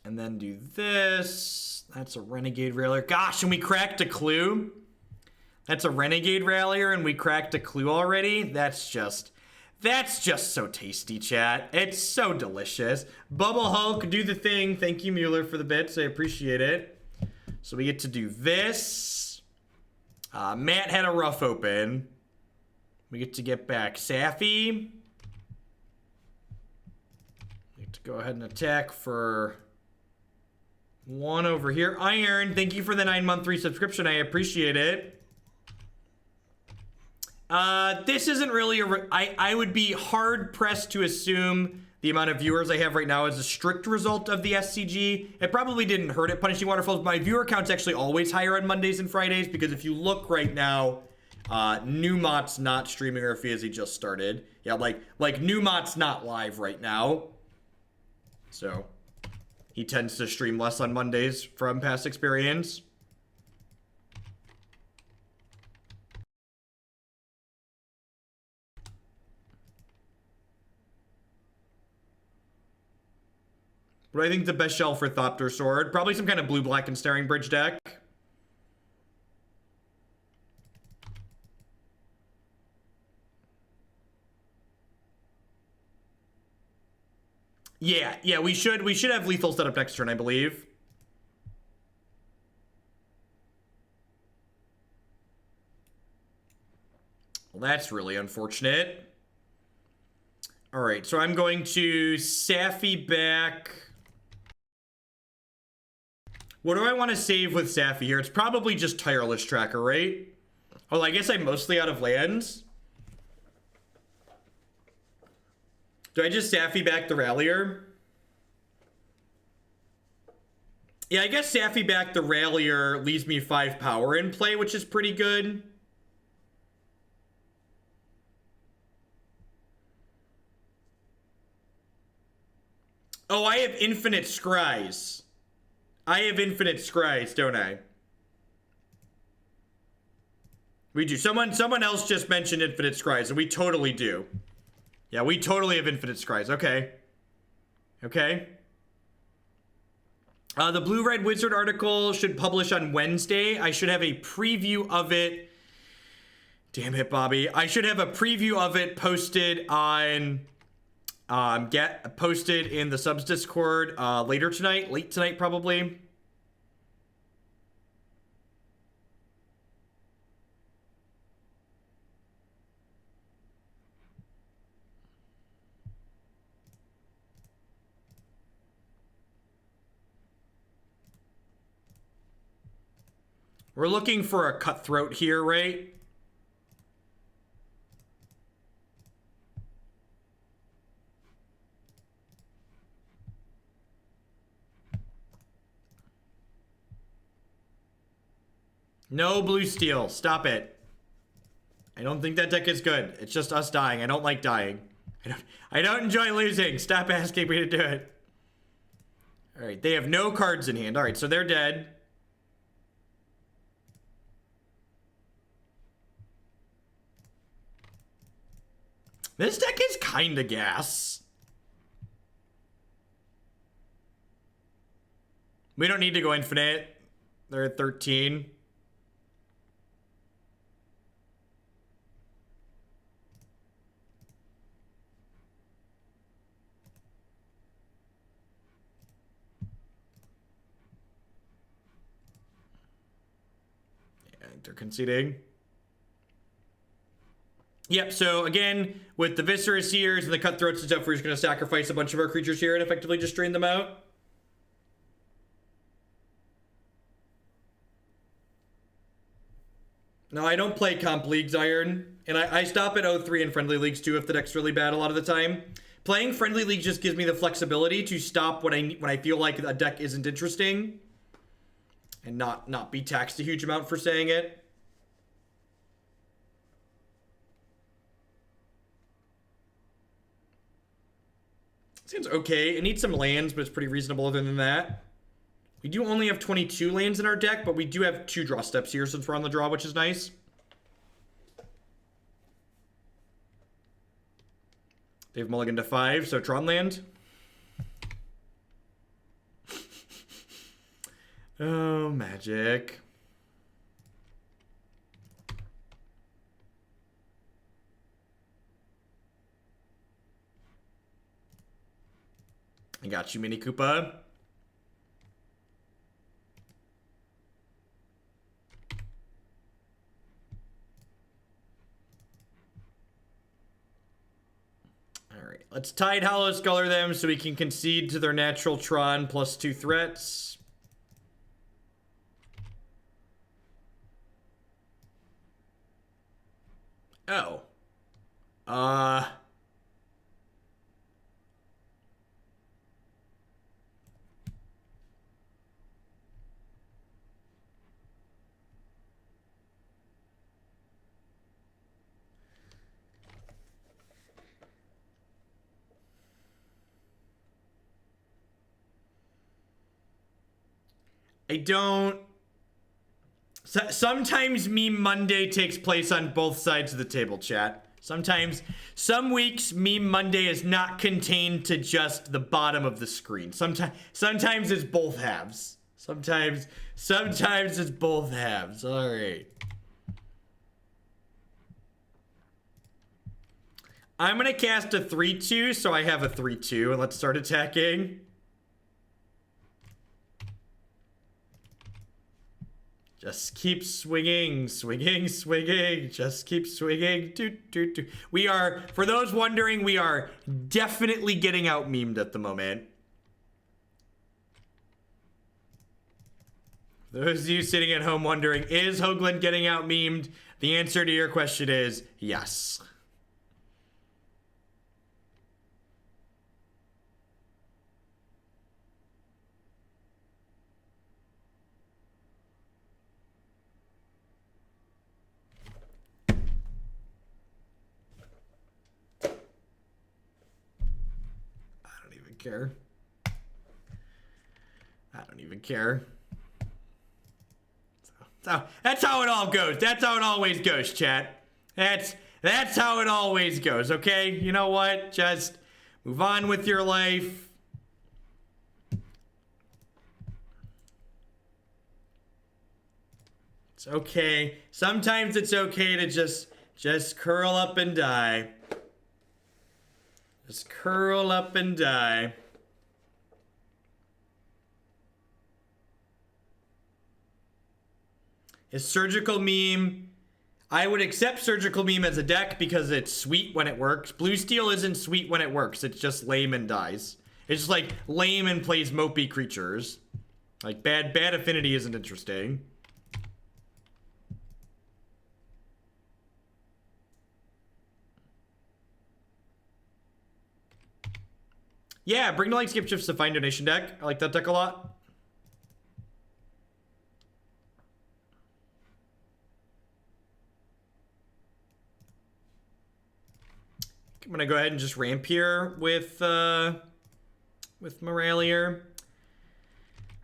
And then do this. That's a Renegade Rallier. Gosh, and we cracked a clue. That's a Renegade Rallier and we cracked a clue already. That's just so tasty, chat. It's so delicious. Bubble Hulk, do the thing. Thank you, Mueller, for the bits. I appreciate it. So we get to do this. Matt had a rough open. We get to get back Saffi. We get to go ahead and attack for one over here. Iron, thank you for the 9-month resubscription. I appreciate it. This isn't really I would be hard pressed to assume the amount of viewers I have right now is a strict result of the SCG. It probably didn't hurt at Punishing Waterfalls. My viewer count's actually always higher on Mondays and Fridays because if you look right now, Newmott's not streaming or if he just started. Yeah, like Newmott's not live right now. So he tends to stream less on Mondays from past experience. What do I think the best shell for Thopter Sword? Probably some kind of blue, black, and Staring Bridge deck. Yeah, we should have lethal set up next turn, I believe. Well, that's really unfortunate. All right, so I'm going to Saffi back. What do I want to save with Saffi here? It's probably just Tireless Tracker, right? Well, I guess I'm mostly out of lands. Do I just Saffi back the Rallier? Yeah, I guess Saffi back the Rallier leaves me 5 power in play, which is pretty good. Oh, I have infinite scries. I have infinite scries, don't I? We do. Someone else just mentioned infinite scries, and we totally do. Yeah, we totally have infinite scries. Okay. Okay. The Blue-Red Wizard article should publish on Wednesday. I should have a preview of it. Damn it, Bobby. I should have a preview of it posted on... posted in the subs Discord later tonight. Late tonight, probably. We're looking for a Cutthroat here, right? No blue steel. Stop it. I don't think that deck is good. It's just us dying. I don't like dying. I don't enjoy losing. Stop asking me to do it. All right, they have no cards in hand. All right, so they're dead. This deck is kind of gas. We don't need to go infinite. They're at 13. think they're conceding. Yep, so again, with the Viscera Seers and the Cutthroats and stuff, we're just going to sacrifice a bunch of our creatures here and effectively just drain them out. No, I don't play comp leagues, Iron. And I stop at 0-3 in friendly leagues too if the deck's really bad a lot of the time. Playing friendly leagues just gives me the flexibility to stop when I feel like a deck isn't interesting. And not be taxed a huge amount for saying it. Seems okay. It needs some lands, but it's pretty reasonable other than that. We do only have 22 lands in our deck, but we do have 2 draw steps here since we're on the draw, which is nice. They've mulliganed to 5, so Tron land. Oh, magic. I got you, Mini Koopa. Alright, let's Tidehollow Sculler them so we can concede to their natural Tron plus 2 threats. Oh. I don't... Sometimes Meme Monday takes place on both sides of the table, chat. Some weeks Meme Monday is not contained to just the bottom of the screen. Sometimes it's both halves. Sometimes it's both halves. All right. I'm gonna cast a 3/2, so I have a 3/2, and let's start attacking. Just keep swinging, swinging, swinging. Just keep swinging. We are, for those wondering, we are definitely getting out memed at the moment. Those of you sitting at home wondering, is Hoagland getting out memed? The answer to your question is yes. Care. I don't even care. So that's how it all goes. That's how it always goes, chat. That's how it always goes, okay? You know what? Just move on with your life. It's okay. Sometimes it's okay to just curl up and die. Just curl up and die. Is Surgical Meme... I would accept Surgical Meme as a deck because it's sweet when it works. Blue Steel isn't sweet when it works. It's just lame and dies. It's just like lame and plays mopey creatures. Like bad affinity isn't interesting. Yeah, bring to like skip shifts to find donation deck. I like that deck a lot. I'm gonna go ahead and just ramp here with Rallier.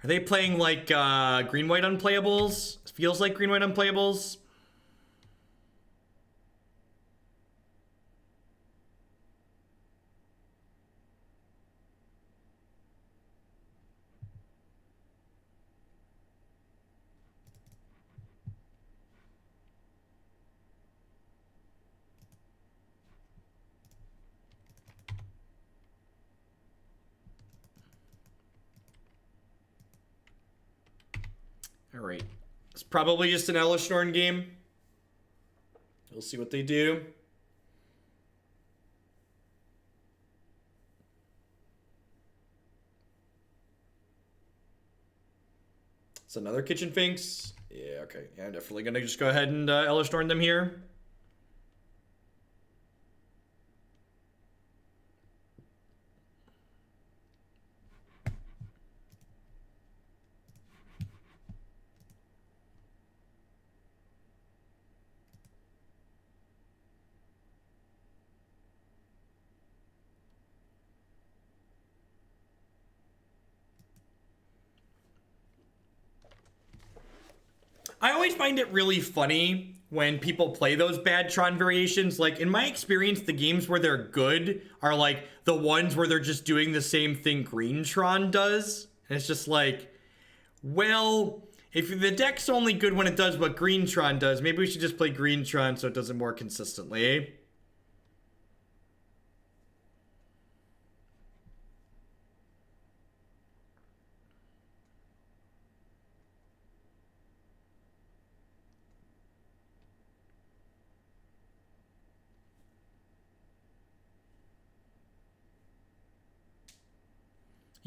Are they playing like green-white unplayables? It feels like green-white unplayables. All right. It's probably just an Elesh Norn game. We'll see what they do. It's another Kitchen Finks. Yeah, okay. Yeah, I'm definitely gonna just go ahead and Elesh Norn them here. I always find it really funny when people play those bad Tron variations. Like, in my experience, the games where they're good are like the ones where they're just doing the same thing Green Tron does. And it's just like, well, if the deck's only good when it does what Green Tron does, maybe we should just play Green Tron so it does it more consistently, eh?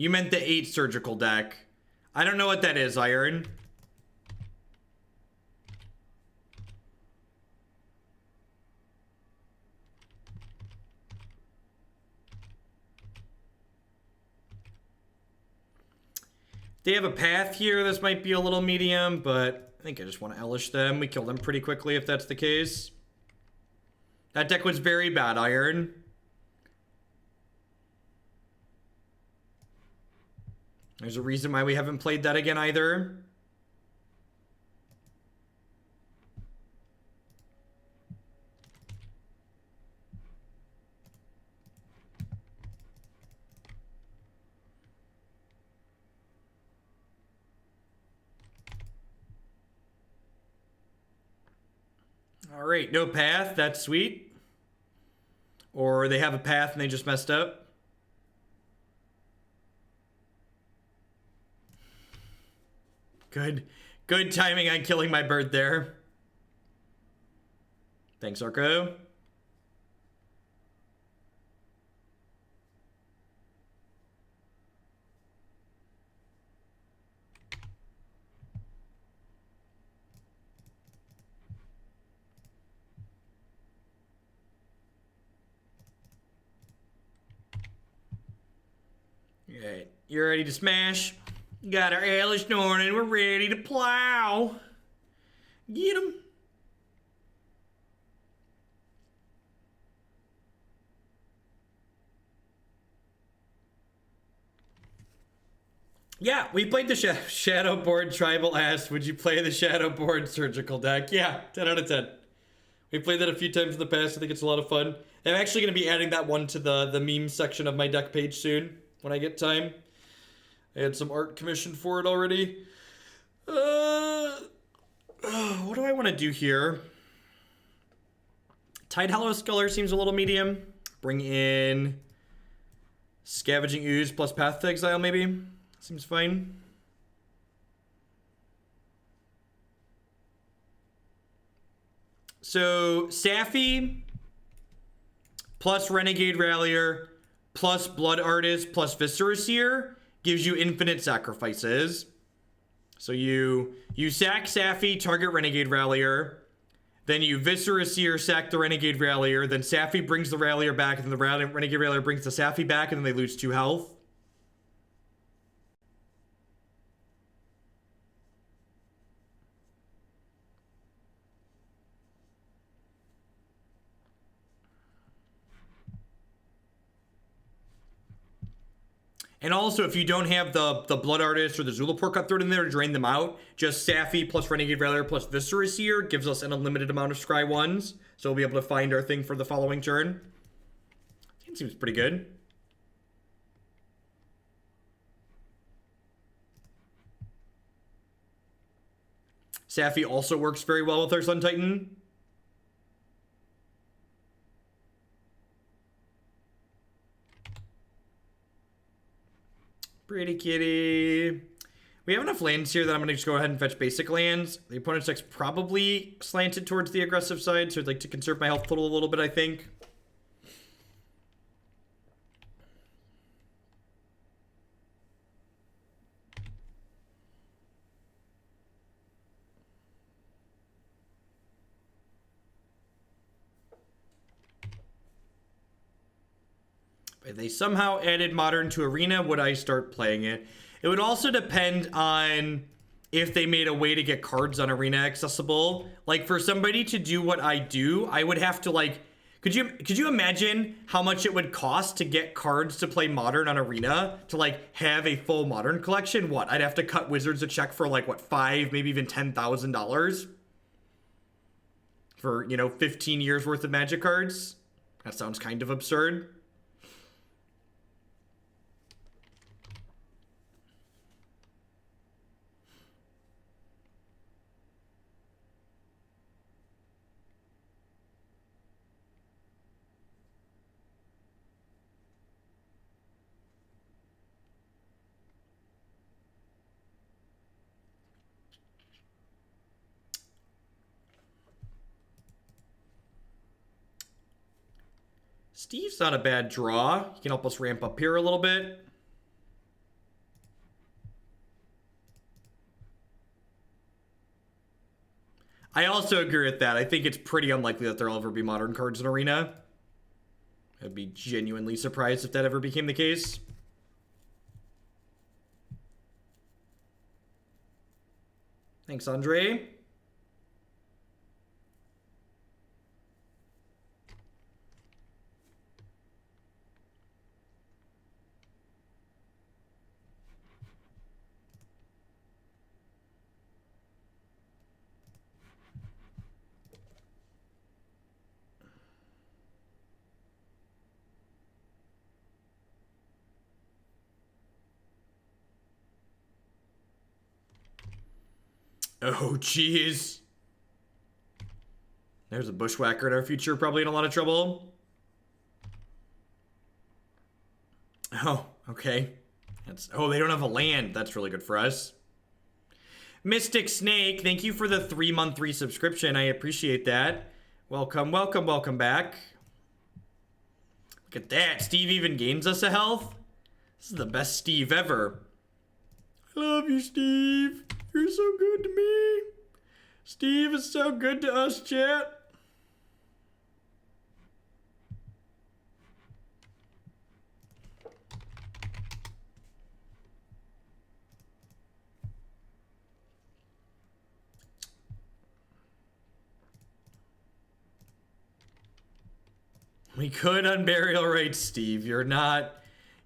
You meant the 8 surgical deck. I don't know what that is, Iron. They have a path here. This might be a little medium, but I think I just want to Elesh them. We kill them pretty quickly if that's the case. That deck was very bad, Iron. There's a reason why we haven't played that again either. All right, no path. That's sweet. Or they have a path and they just messed up. Good timing on killing my bird there. Thanks, Arco. Alright, you're ready to smash? Got our Elesh Norn and we're ready to plow. Get him. Yeah, we played the Shadowboard Tribal asked, would you play the Shadowboard Surgical deck? Yeah, 10 out of 10. We played that a few times in the past. I think it's a lot of fun. I'm actually going to be adding that one to the meme section of my deck page soon when I get time. I had some art commissioned for it already. What do I want to do here? Tidehollow Sculler seems a little medium. Bring in Scavenging Ooze plus Path to Exile, maybe. Seems fine. So, Saffi plus Renegade Rallier plus Blood Artist plus Viscera Seer gives you infinite sacrifices. So you sack Saffi, target Renegade Rallier. Then you Viscera Seer, sack the Renegade Rallier. Then Saffi brings the Rallier back, and then the Renegade Rallier brings the Saffi back, and then they lose 2 health. And also, if you don't have the Blood Artist or the Zulaport Cutthroat in there to drain them out, just Saffi plus Renegade Rallier plus Viscera Seer gives us an unlimited amount of Scry 1s. So we'll be able to find our thing for the following turn. It seems pretty good. Saffi also works very well with our Sun Titan. Pretty kitty. We have enough lands here that I'm going to just go ahead and fetch basic lands. The opponent's deck's probably slanted towards the aggressive side, so I'd like to conserve my health total a little bit, I think. If they somehow added Modern to Arena, would I start playing it? It would also depend on if they made a way to get cards on Arena accessible. Like, for somebody to do what I do, I would have to, like... Could you imagine how much it would cost to get cards to play Modern on Arena? To, like, have a full Modern collection? What? I'd have to cut Wizards a check for, like, what, $5,000, maybe even $10,000? For, you know, 15 years worth of Magic cards? That sounds kind of absurd. Steve's not a bad draw. He can help us ramp up here a little bit. I also agree with that. I think it's pretty unlikely that there'll ever be Modern cards in Arena. I'd be genuinely surprised if that ever became the case. Thanks, Andre. Oh, jeez. There's a Bushwhacker in our future, probably in a lot of trouble. Oh, okay. Oh, they don't have a land. That's really good for us. Mystic Snake, thank you for the 3-month resubscription. I appreciate that. Welcome, welcome, welcome back. Look at that. Steve even gains us a health. This is the best Steve ever. I love you, Steve. You're so good to me. Steve is so good to us, chat. We could Unburial Rites, Steve. You're not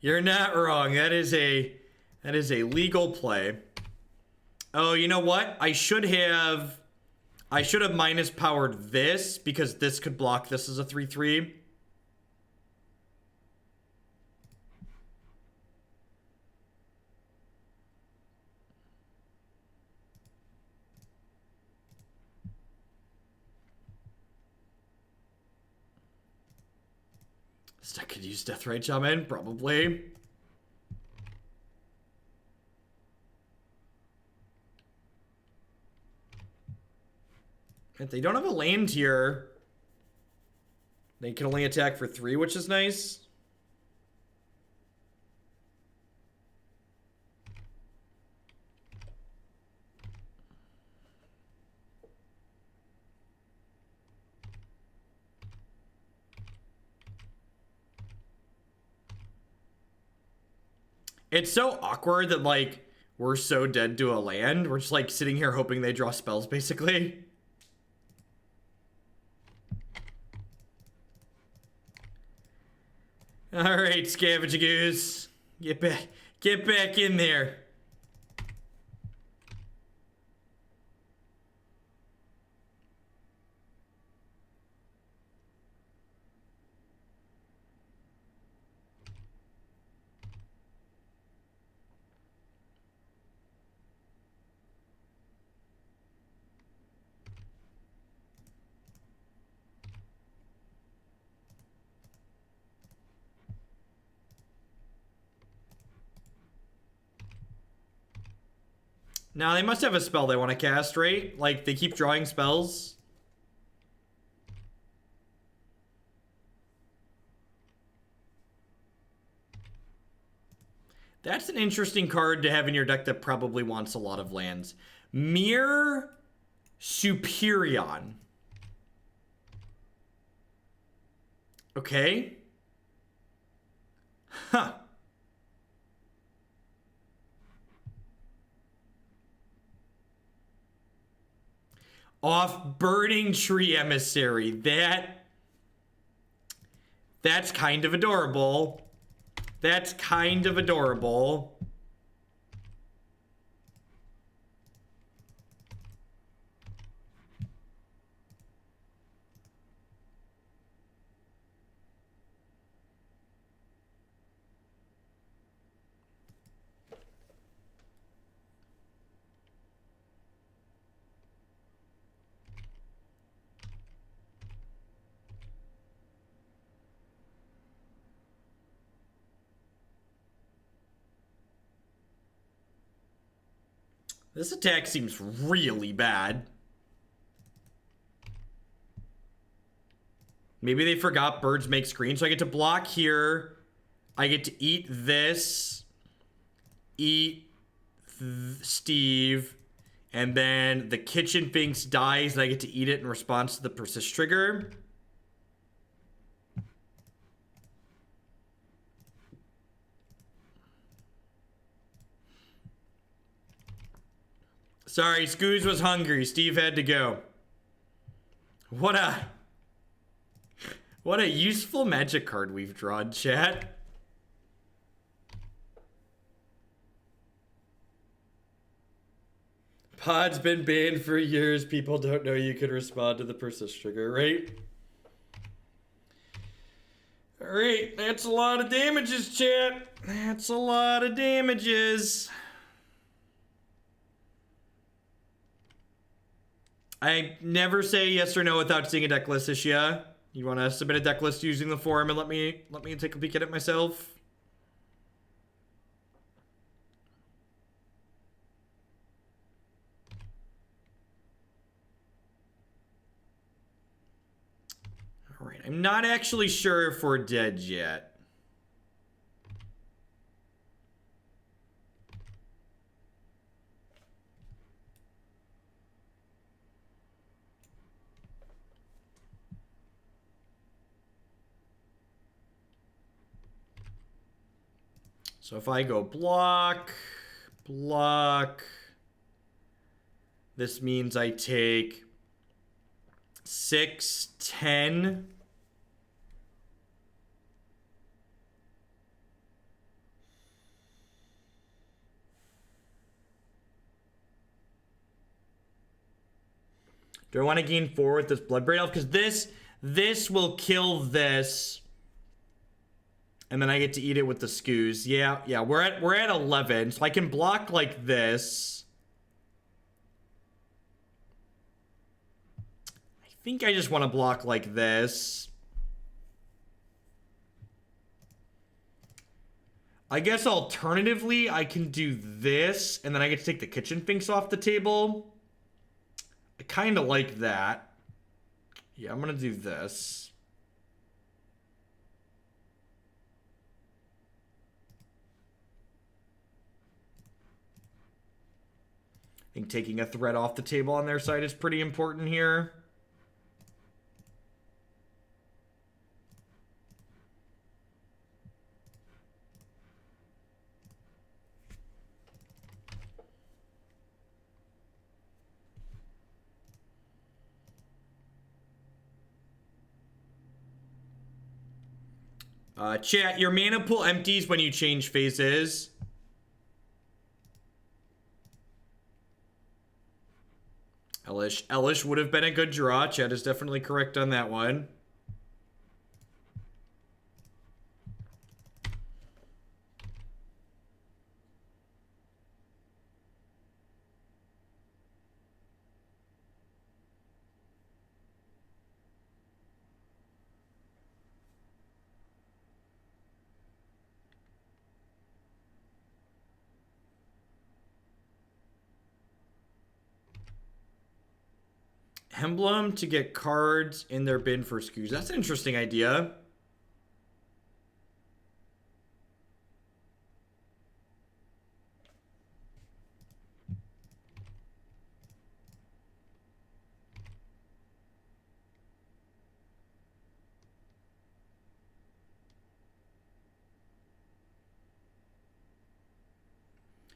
wrong. That is a legal play. Oh, you know what? I should have minus powered this because this could block this as a 3/3. This deck could use Deathrite Shaman, probably. If they don't have a land here, they can only attack for 3, which is nice. It's so awkward that, like, we're so dead to a land. We're just, like, sitting here hoping they draw spells, basically. Alright, Scavenging Ooze. Get back in there. Now they must have a spell they want to cast, right? Like, they keep drawing spells. That's an interesting card to have in your deck that probably wants a lot of lands. Mere Superion. Okay. Huh. Off Burning Tree Emissary. That's kind of adorable. That's kind of adorable. This attack seems really bad. Maybe they forgot birds make screen, so I get to block here. I get to eat this. Eat Steve. And then the kitchen Finks dies, and I get to eat it in response to the persist trigger. Sorry, Scooz was hungry. Steve had to go. What a useful magic card we've drawn, chat. Pod's been banned for years. People don't know you can respond to the persist trigger, right? Alright, that's a lot of damages, chat. That's a lot of damages. I never say yes or no without seeing a deck list, Ishia. You want to submit a deck list using the form and let me take a peek at it myself? All right, I'm not actually sure if we're dead yet. So if I go block, this means I take 6, 10. Do I want to gain 4 with this Bloodbraid Elf? Because this will kill this. And then I get to eat it with the Scooz. Yeah, we're at 11, so I can block like this. I think I just want to block like this. I guess alternatively, I can do this, and then I get to take the kitchen finks off the table. I kind of like that. Yeah, I'm gonna do this. I think taking a threat off the table on their side is pretty important here. Chat, your mana pool empties when you change phases. Elesh would have been a good draw. Chat is definitely correct on that one. Emblem to get cards in their bin for skews. That's an interesting idea.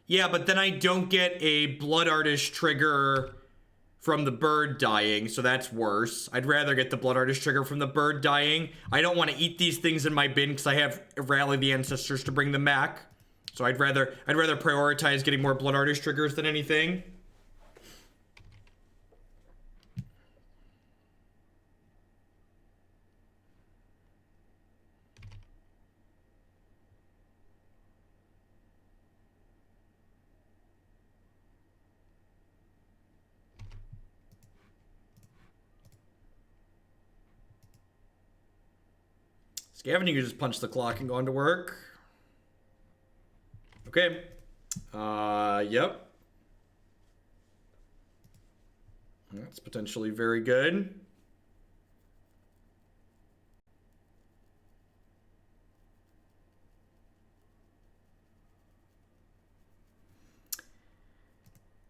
Yeah, but then I don't get a Blood Artist trigger from the bird dying, so that's worse. I'd rather get the Blood Artist trigger from the bird dying. I don't want to eat these things in my bin because I have Rally the Ancestors to bring them back. So I'd rather prioritize getting more Blood Artist triggers than anything. Scavenging Ooze just punch the clock and go on to work. Okay. Yep. That's potentially very good.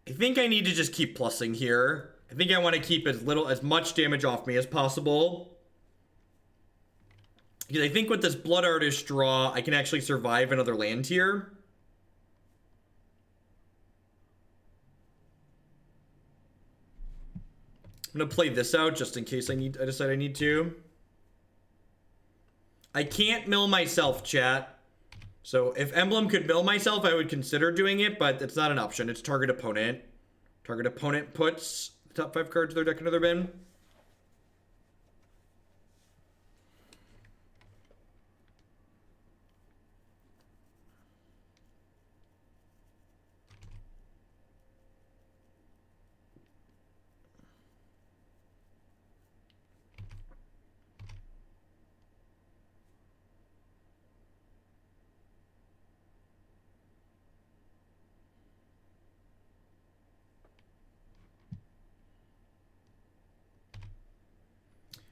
I think I need to just keep plussing here. I think I want to keep as much damage off me as possible. Because I think with this Blood Artist draw, I can actually survive another land here. I'm going to play this out just in case I decide I need to. I can't mill myself, chat. So if Emblem could mill myself, I would consider doing it, but it's not an option. It's target opponent. Target opponent puts the top 5 cards of their deck into their bin.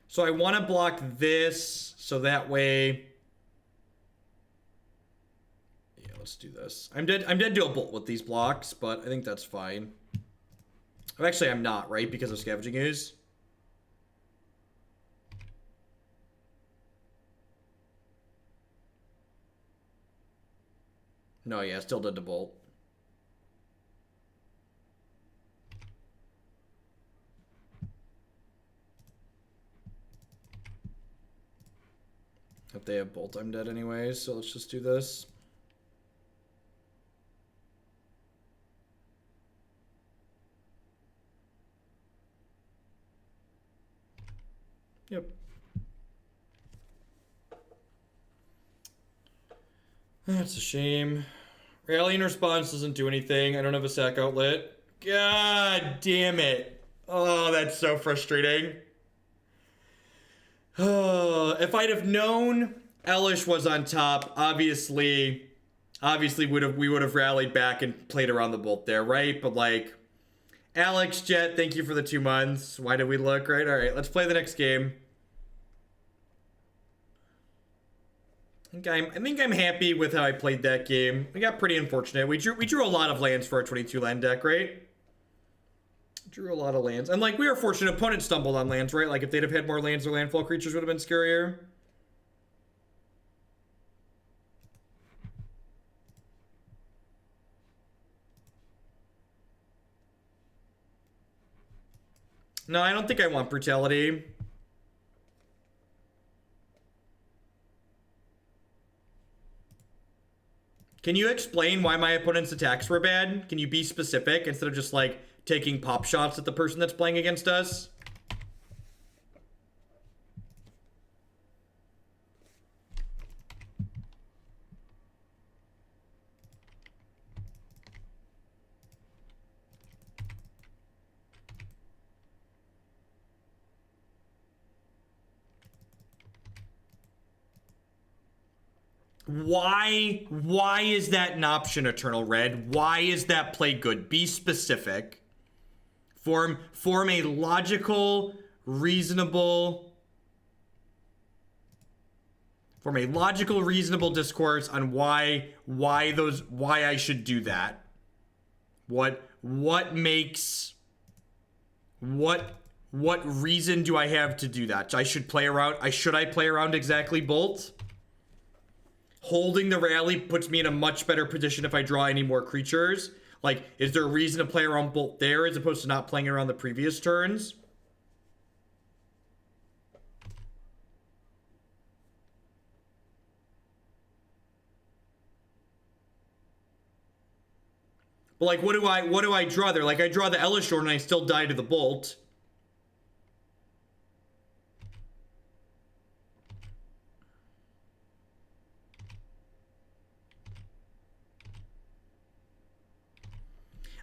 So I want to block this, so that way... Yeah, let's do this. I'm dead to a bolt with these blocks, but I think that's fine. Oh, actually, I'm not, right? Because of Scavenging Ooze. No, yeah, still dead to bolt. If they have bolt, I'm dead anyways, so let's just do this. Yep. That's a shame. Rally in response doesn't do anything. I don't have a sack outlet. God damn it. Oh, that's so frustrating. If I'd have known Elesh was on top, obviously we would have rallied back and played around the bolt there, right? But like, Alex Jet, thank you for the 2 months. Why did we look, right? All right, let's play the next game. I think I'm happy with how I played that game. We got pretty unfortunate. We drew a lot of lands for our 22 land deck, right? Drew a lot of lands. And like, we were fortunate opponents stumbled on lands, right? Like if they'd have had more lands, their landfall creatures would have been scarier. No, I don't think I want Brutality. Can you explain why my opponent's attacks were bad? Can you be specific instead of just like taking pop shots at the person that's playing against us? Why is that an option, Eternal Red? Why is that play good? Be specific. Form a logical, reasonable discourse on why I should do that. What reason do I have to do that? Should I play around exactly Bolt? Holding the rally puts me in a much better position if I draw any more creatures. Like, is there a reason to play around Bolt there as opposed to not playing around the previous turns? But like, what do I draw there? Like, I draw the Elesh and I still die to the Bolt.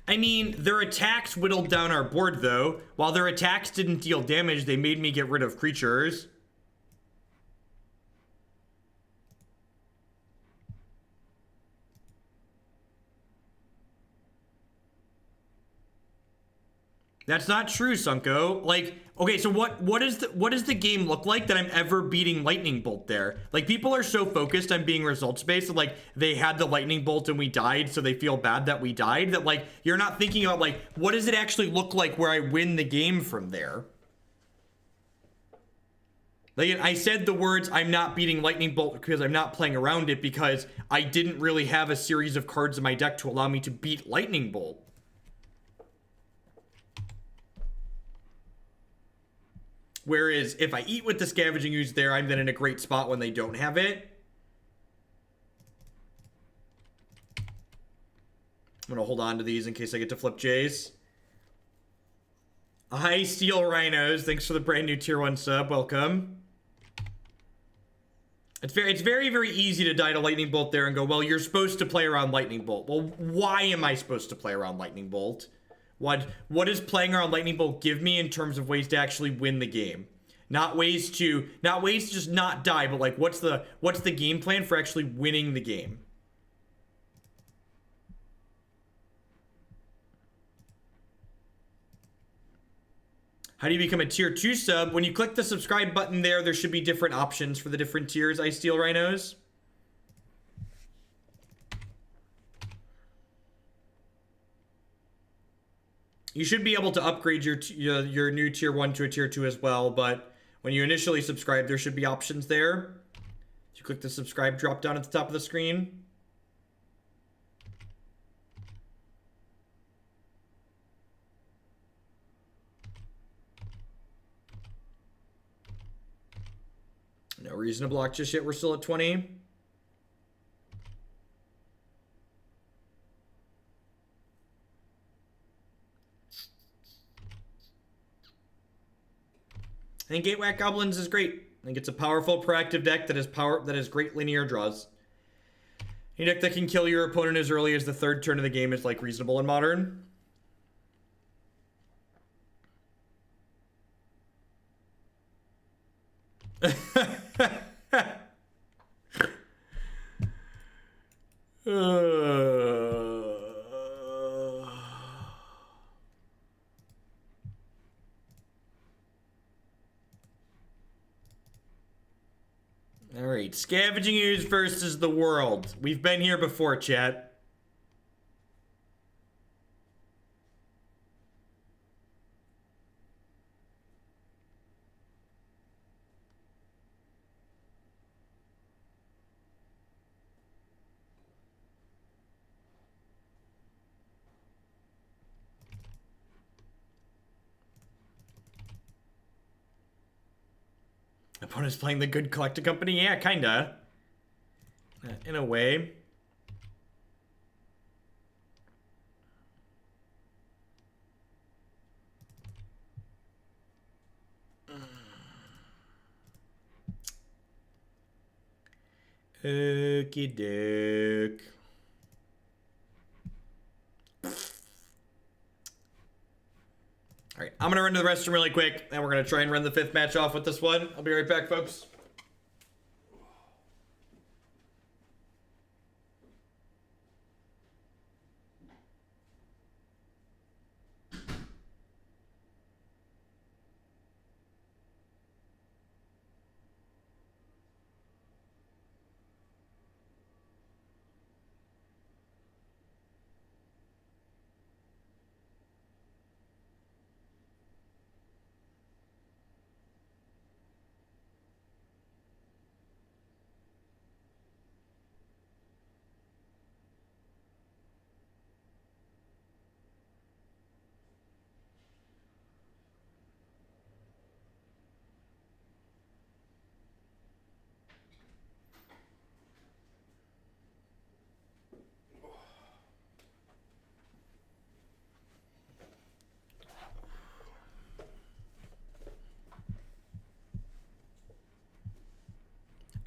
I mean, their attacks whittled down our board, though. While their attacks didn't deal damage, they made me get rid of creatures. That's not true, Sunko. Like, okay, so what does the game look like that I'm ever beating Lightning Bolt there? Like, people are so focused on being results based that, like, they had the Lightning Bolt and we died, so they feel bad that we died, that, like, you're not thinking about, like, what does it actually look like where I win the game from there? Like, I said the words, I'm not beating Lightning Bolt because I'm not playing around it, because I didn't really have a series of cards in my deck to allow me to beat Lightning Bolt. Whereas if I eat with the Scavenging Ooze there, I'm then in a great spot when they don't have it. I'm gonna hold on to these in case I get to flip Jace. Hi, Steel Rhinos. Thanks for the brand new tier 1 sub. Welcome. It's very, very easy to die to Lightning Bolt there and go, well, you're supposed to play around Lightning Bolt. Well, why am I supposed to play around Lightning Bolt? What does playing around Lightning Bolt give me in terms of ways to actually win the game? Not ways to just not die, but like what's the game plan for actually winning the game? How do you become a tier 2 sub? When you click the subscribe button there should be different options for the different tiers, Ice Steel Rhinos. You should be able to upgrade your new tier 1 to a tier 2 as well, but when you initially subscribe, there should be options there. You click the subscribe drop down at the top of the screen. No reason to block just yet. We're still at 20. I think Gatewhack Goblins is great. I think it's a powerful, proactive deck that has great linear draws. A deck that can kill your opponent as early as the 3rd turn of the game is like reasonable in Modern. Alright, Scavenging Ooze versus the World. We've been here before, chat. Opponent's playing the good Collective Company? Yeah, kinda. In a way. Okie doke. Alright, I'm gonna run to the restroom really quick, and we're gonna try and run the 5th match off with this one. I'll be right back, folks.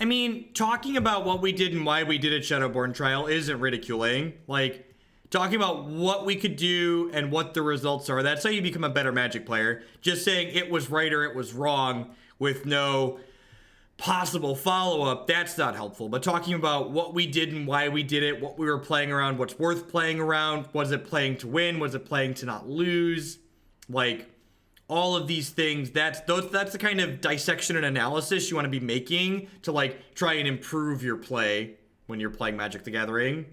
I mean, talking about what we did and why we did at Shadowborn Trial isn't ridiculing. Like, talking about what we could do and what the results are, that's how you become a better Magic player. Just saying it was right or it was wrong with no possible follow-up, that's not helpful. But talking about what we did and why we did it, what we were playing around, what's worth playing around, was it playing to win, was it playing to not lose, like all of these things, that's the kind of dissection and analysis you want to be making to like try and improve your play when you're playing Magic the Gathering.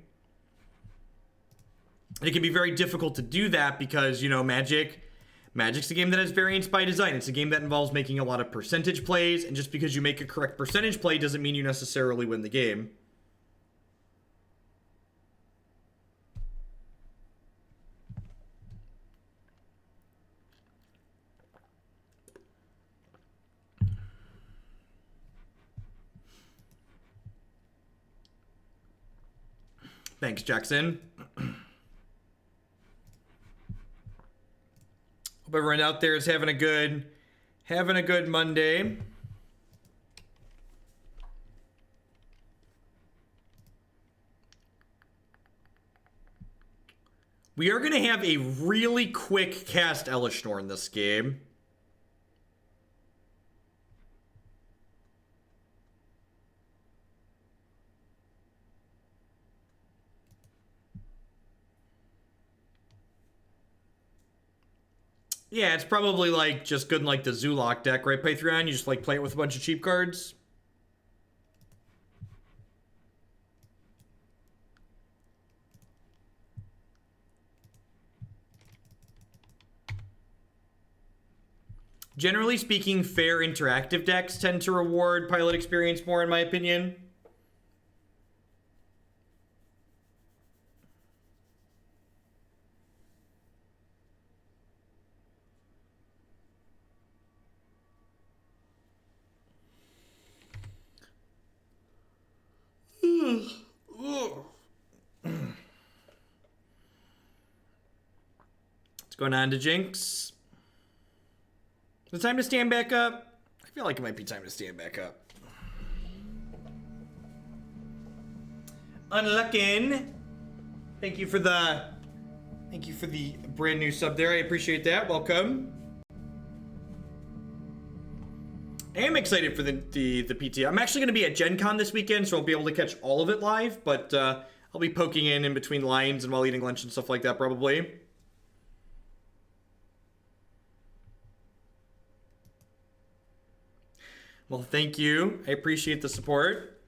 And it can be very difficult to do that because, you know, Magic's a game that has variance by design. It's a game that involves making a lot of percentage plays, and just because you make a correct percentage play doesn't mean you necessarily win the game. Thanks, Jackson. Hope everyone out there is having a good Monday. We are going to have a really quick cast Elesh Norn this game. Yeah, it's probably like just good in like the Zulak deck, right, Patreon? You just like play it with a bunch of cheap cards. Generally speaking, fair interactive decks tend to reward pilot experience more, in my opinion. What's going on to Jinx? Is it time to stand back up? I feel like it might be time to stand back up. Unluckin'. Thank you for the brand new sub there. I appreciate that. Welcome. I am excited for the PT. I'm actually going to be at Gen Con this weekend, so I'll be able to catch all of it live, but I'll be poking in between lines and while eating lunch and stuff like that, probably. Well, thank you. I appreciate the support.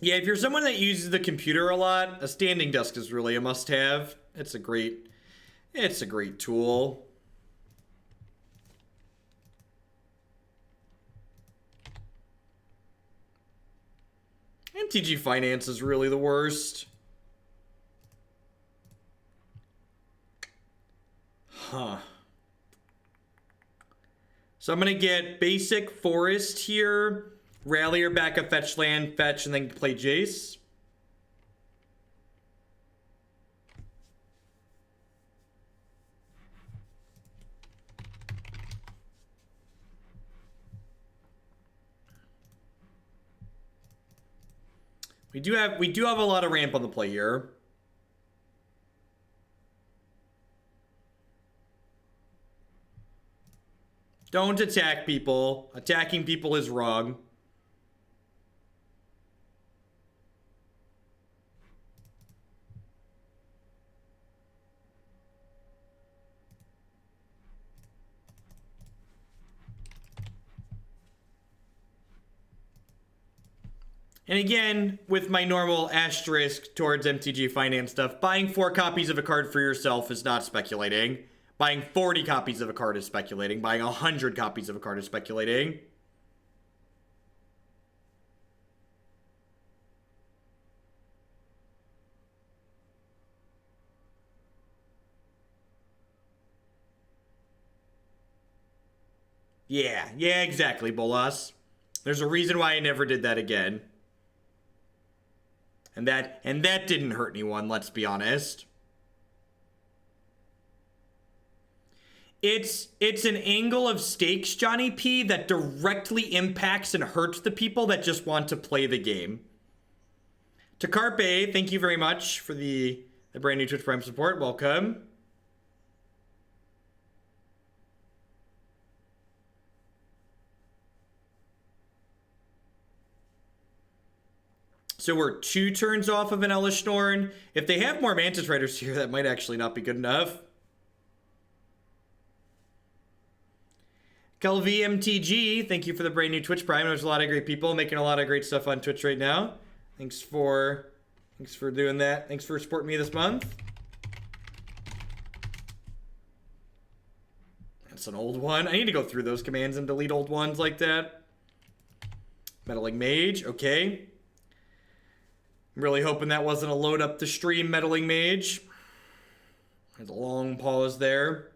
Yeah, if you're someone that uses the computer a lot, a standing desk is really a must-have. It's a great tool. MTG Finance is really the worst. Huh. So I'm going to get basic Forest here, Rallier, back up, fetch land, fetch, and then play Jace. We do have a lot of ramp on the play here. Don't attack people. Attacking people is wrong. And again, with my normal asterisk towards MTG Finance stuff, buying 4 copies of a card for yourself is not speculating. Buying 40 copies of a card is speculating. Buying 100 copies of a card is speculating. Yeah, exactly, Bolas. There's a reason why I never did that again. And that didn't hurt anyone, let's be honest. It's an angle of stakes, Johnny P, that directly impacts and hurts the people that just want to play the game. To Carpe, thank you very much for the brand new Twitch Prime support. Welcome. So we're 2 turns off of an Elesh Norn. If they have more Mantis Riders here, that might actually not be good enough. Kelv MTG, thank you for the brand new Twitch Prime. There's a lot of great people making a lot of great stuff on Twitch right now. Thanks for doing that. Thanks for supporting me this month. That's an old one. I need to go through those commands and delete old ones like that. Meddling Mage, okay. I'm really hoping that wasn't a load up the stream Meddling Mage. There's a long pause there.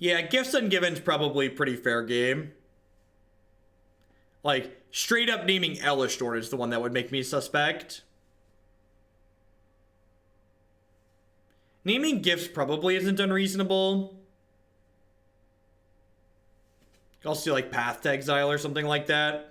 Yeah, Gifts Ungiven's probably pretty fair game. Like, straight up naming Elesh Norn is the one that would make me suspect. Naming Gifts probably isn't unreasonable. I'll see like Path to Exile or something like that.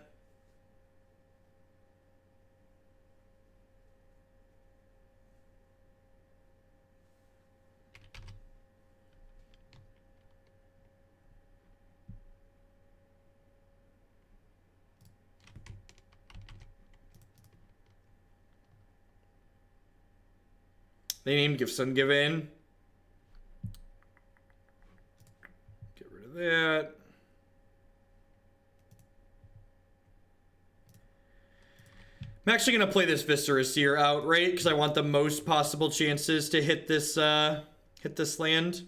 They named Gifts Ungiven. Get rid of that. I'm actually going to play this Viscera Seer outright because I want the most possible chances to hit this land.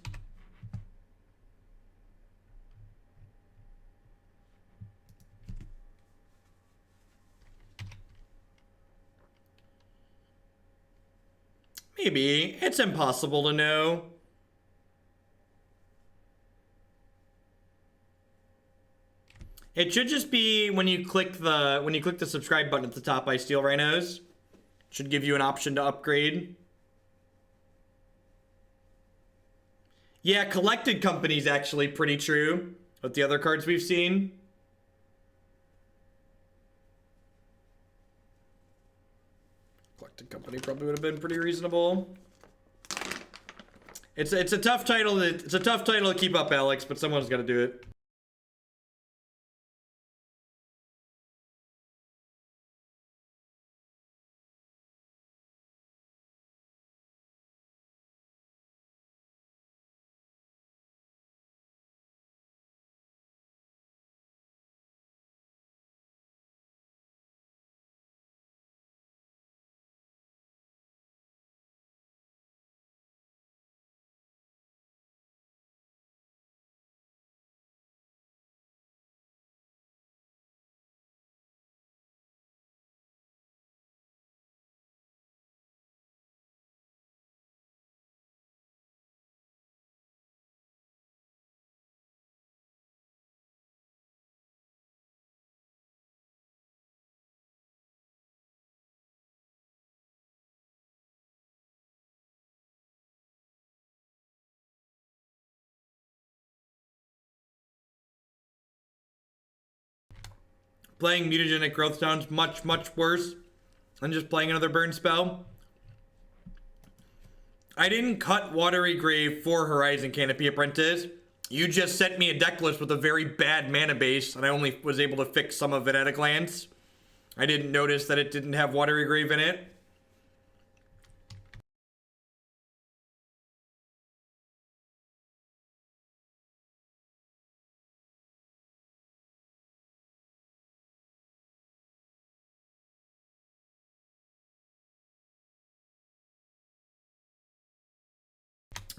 Maybe. It's impossible to know. It should just be when you click the subscribe button at the top by Steel Rhinos. It should give you an option to upgrade. Yeah, Collected Company's actually pretty true with the other cards we've seen. Collected Company probably would have been pretty reasonable. It's a tough title. It's a tough title to keep up, Alex, but someone's got to do it. Playing Mutagenic Growth sounds much, much worse than just playing another burn spell. I didn't cut Watery Grave for Horizon Canopy Apprentice. You just sent me a deck list with a very bad mana base, and I only was able to fix some of it at a glance. I didn't notice that it didn't have Watery Grave in it.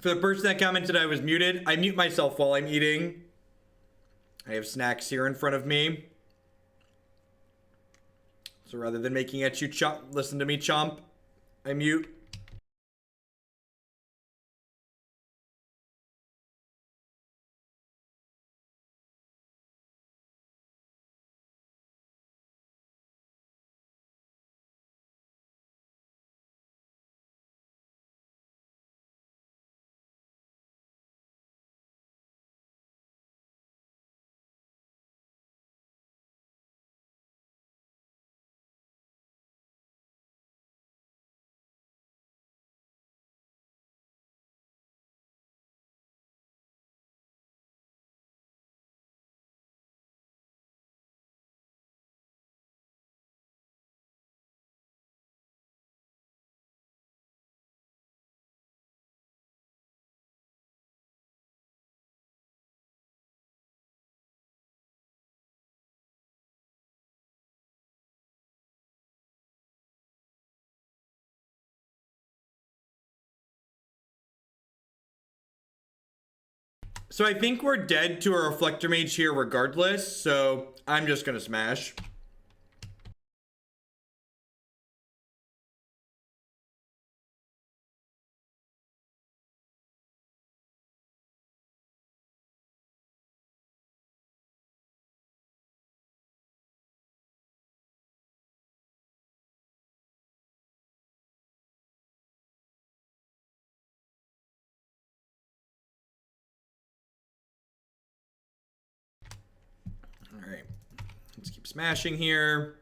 For the person that commented I was muted, I mute myself while I'm eating. I have snacks here in front of me. So rather than making at you chomp, listen to me chomp, I mute. So I think we're dead to a Reflector Mage here regardless, so I'm just gonna smash. Alright, let's keep smashing here.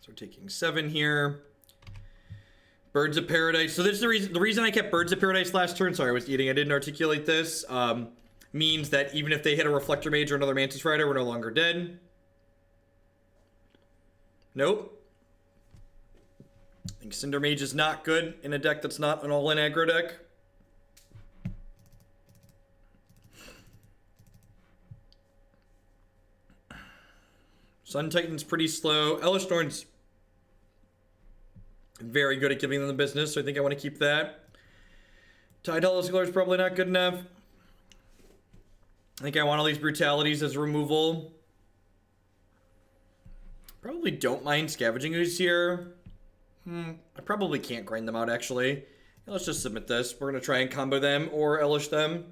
So we're taking 7 here. Birds of Paradise. So this is the reason I kept Birds of Paradise last turn. Sorry, I was eating. I didn't articulate this. Means that even if they hit a Reflector Mage or another Mantis Rider, we're no longer dead. Nope. I think Cinder Mage is not good in a deck that's not an all-in aggro deck. Sun Titan's pretty slow. Elesh Norn's very good at giving them the business, so I think I want to keep that. Tidehollow Sculler is probably not good enough. I think I want all these brutalities as removal. Probably don't mind Scavenging Ooze here. I probably can't grind them out, actually. Yeah, let's just submit this. We're going to try and combo them or Elesh them.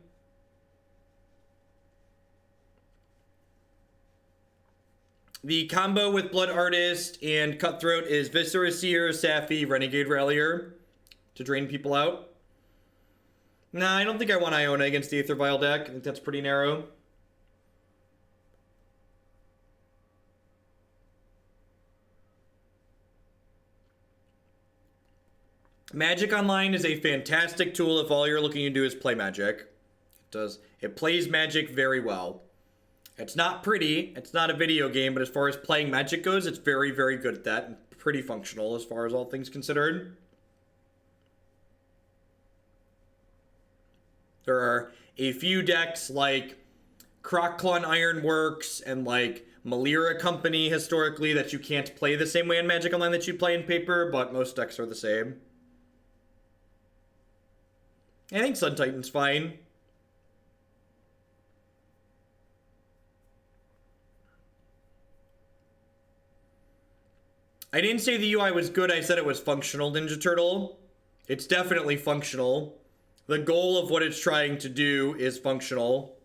The combo with Blood Artist and Cutthroat is Viscera Seer, Saffi, Renegade Rallier to drain people out. Nah, I don't think I want Iona against the Aether Vial deck. I think that's pretty narrow. Magic Online is a fantastic tool if all you're looking to do is play Magic. It plays Magic very well. It's not pretty, it's not a video game, but as far as playing Magic goes, it's very, very good at that, and pretty functional as far as all things considered. There are a few decks like Crocclon Ironworks and like Malira Company historically that you can't play the same way in Magic Online that you play in paper, but most decks are the same. I think Sun Titan's fine. I didn't say the UI was good, I said it was functional, Ninja Turtle. It's definitely functional. The goal of what it's trying to do is functional.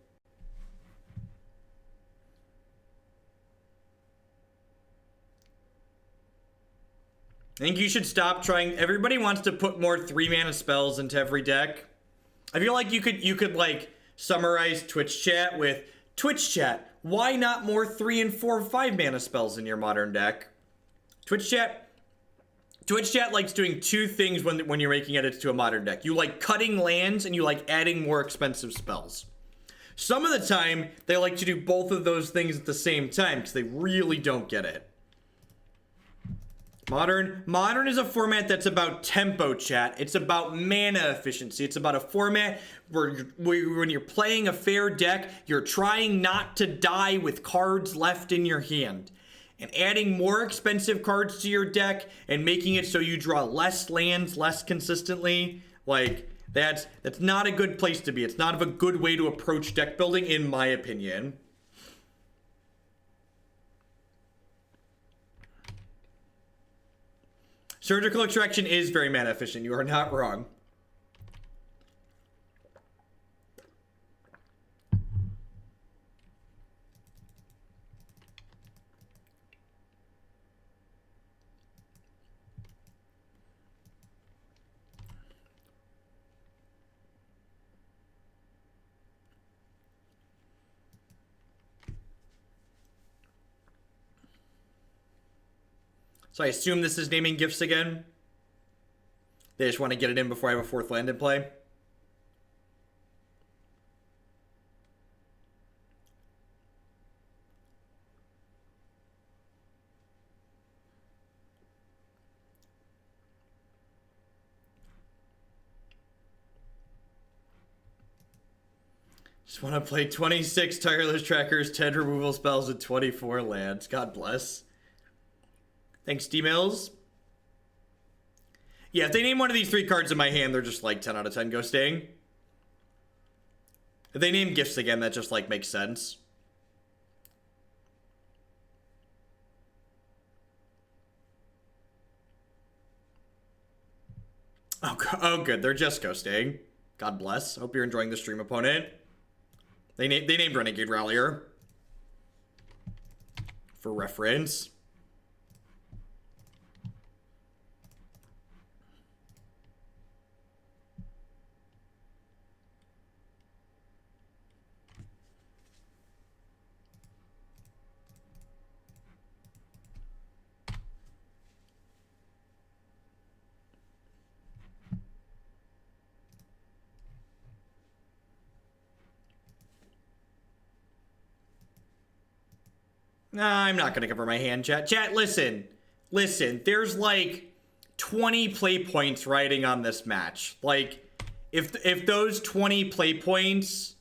I think you should stop trying. Everybody wants to put more 3-mana spells into every deck. I feel like you could like summarize Twitch chat with Twitch chat. Why not more 3 and 4, 5-mana spells in your modern deck? Twitch Twitch chat likes doing two things when you're making edits to a modern deck. You like cutting lands and you like adding more expensive spells. Some of the time, they like to do both of those things at the same time because they really don't get it. Modern is a format that's about tempo, chat. It's about mana efficiency. It's about a format where when you're playing a fair deck, you're trying not to die with cards left in your hand. And adding more expensive cards to your deck and making it so you draw less lands less consistently, like, that's not a good place to be. It's not a good way to approach deck building, in my opinion. Surgical Extraction is very mana efficient. You are not wrong. So I assume this is naming gifts again. They just want to get it in before I have a fourth land in play. Just want to play 26 Tireless Trackers, 10 removal spells, and 24 lands. God bless. Thanks, D-Mills. Yeah, if they name one of these three cards in my hand, they're just like 10 out of 10 ghosting. If they name gifts again, that just like makes sense. Oh, good. They're just ghosting. God bless. Hope you're enjoying the stream, opponent. They named Renegade Rallier. For reference. Nah, I'm not gonna cover my hand, chat. Chat, listen. Listen, there's like 20 play points riding on this match. Like, if those 20 play points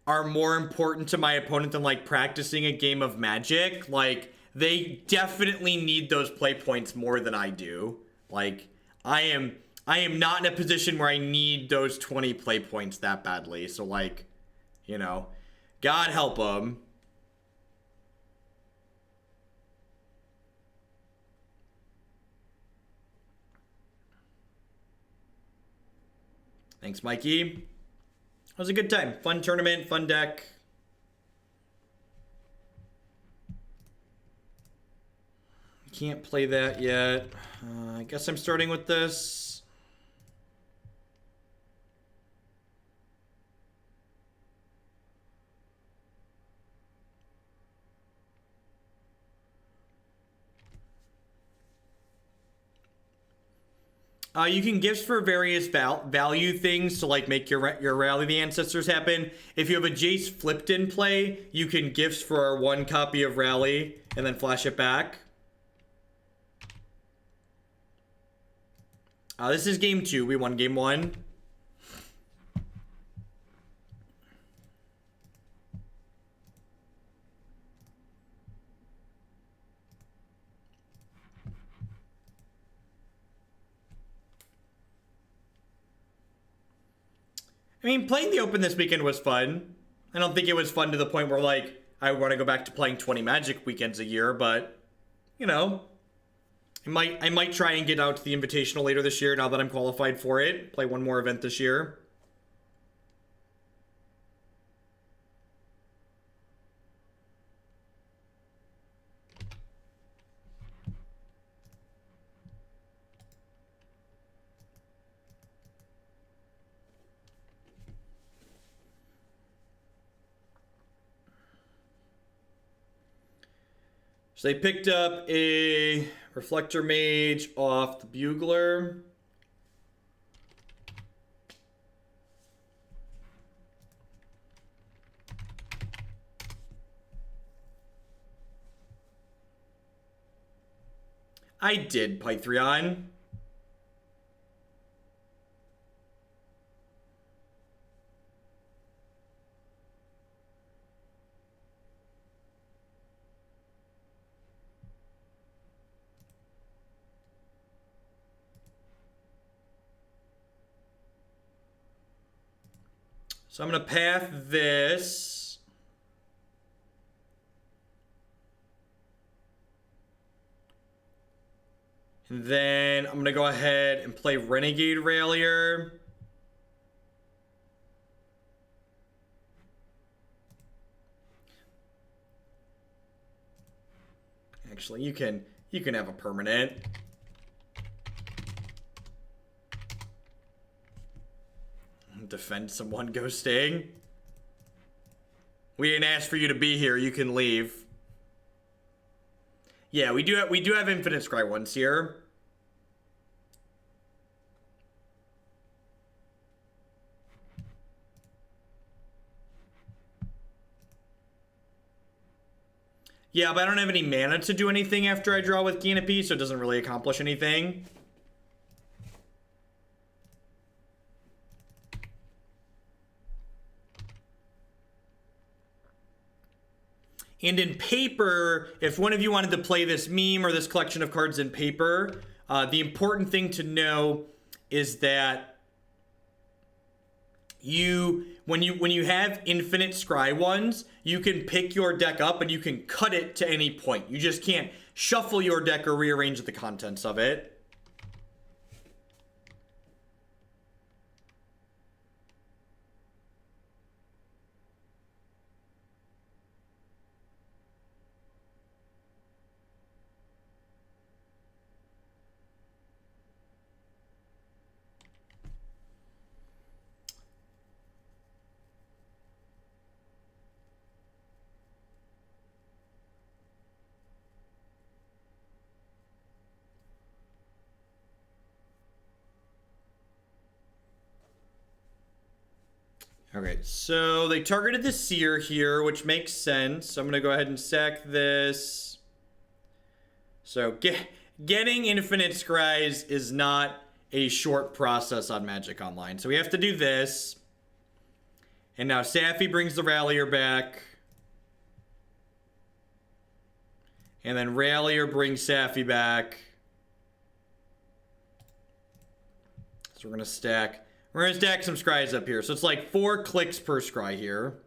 are more important to my opponent than like practicing a game of Magic, like, they definitely need those play points more than I do. Like, I am not in a position where I need those 20 play points that badly. So, like, you know, God help them. Thanks, Mikey. It was a good time. Fun tournament, fun deck. Can't play that yet. I guess I'm starting with this. You can gifts for various value things to like make your Rally the Ancestors happen. If you have a Jace flipped in play, you can gifts for one copy of Rally and then flash it back. This is game 2. We won game 1. I mean, playing the Open this weekend was fun. I don't think it was fun to the point where, like, I want to go back to playing 20 Magic weekends a year, but, you know, I might try and get out to the Invitational later this year now that I'm qualified for it. Play one more event this year. So they picked up a Reflector Mage off the Bugler. I did Pythrion. So I'm going to path this. And then I'm going to go ahead and play Renegade Rallier. Actually, you can have a permanent. Defend someone ghosting. We didn't ask for you to be here. You can leave. Yeah, we do have Infinite Scry ones here. Yeah, but I don't have any mana to do anything after I draw with Canopy, so it doesn't really accomplish anything. And in paper, if one of you wanted to play this meme or this collection of cards in paper, the important thing to know is that when you have infinite scry ones, you can pick your deck up and you can cut it to any point. You just can't shuffle your deck or rearrange the contents of it. Okay, so they targeted the Seer here, which makes sense. So I'm going to go ahead and sack this. So getting infinite scries is not a short process on Magic Online. So we have to do this. And now Saffi brings the Rallier back. And then Rallier brings Saffi back. So we're going to stack... We're going to stack some scries up here. So it's like 4 clicks per scry here.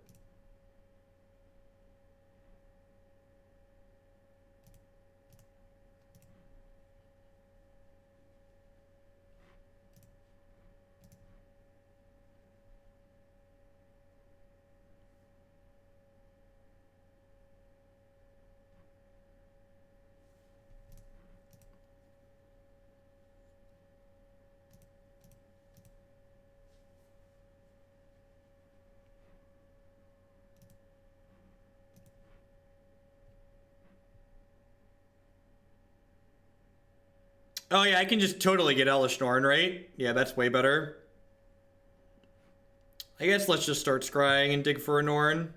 Oh yeah, I can just totally get Elesh Norn, right? Yeah, that's way better. I guess let's just start scrying and dig for a Norn.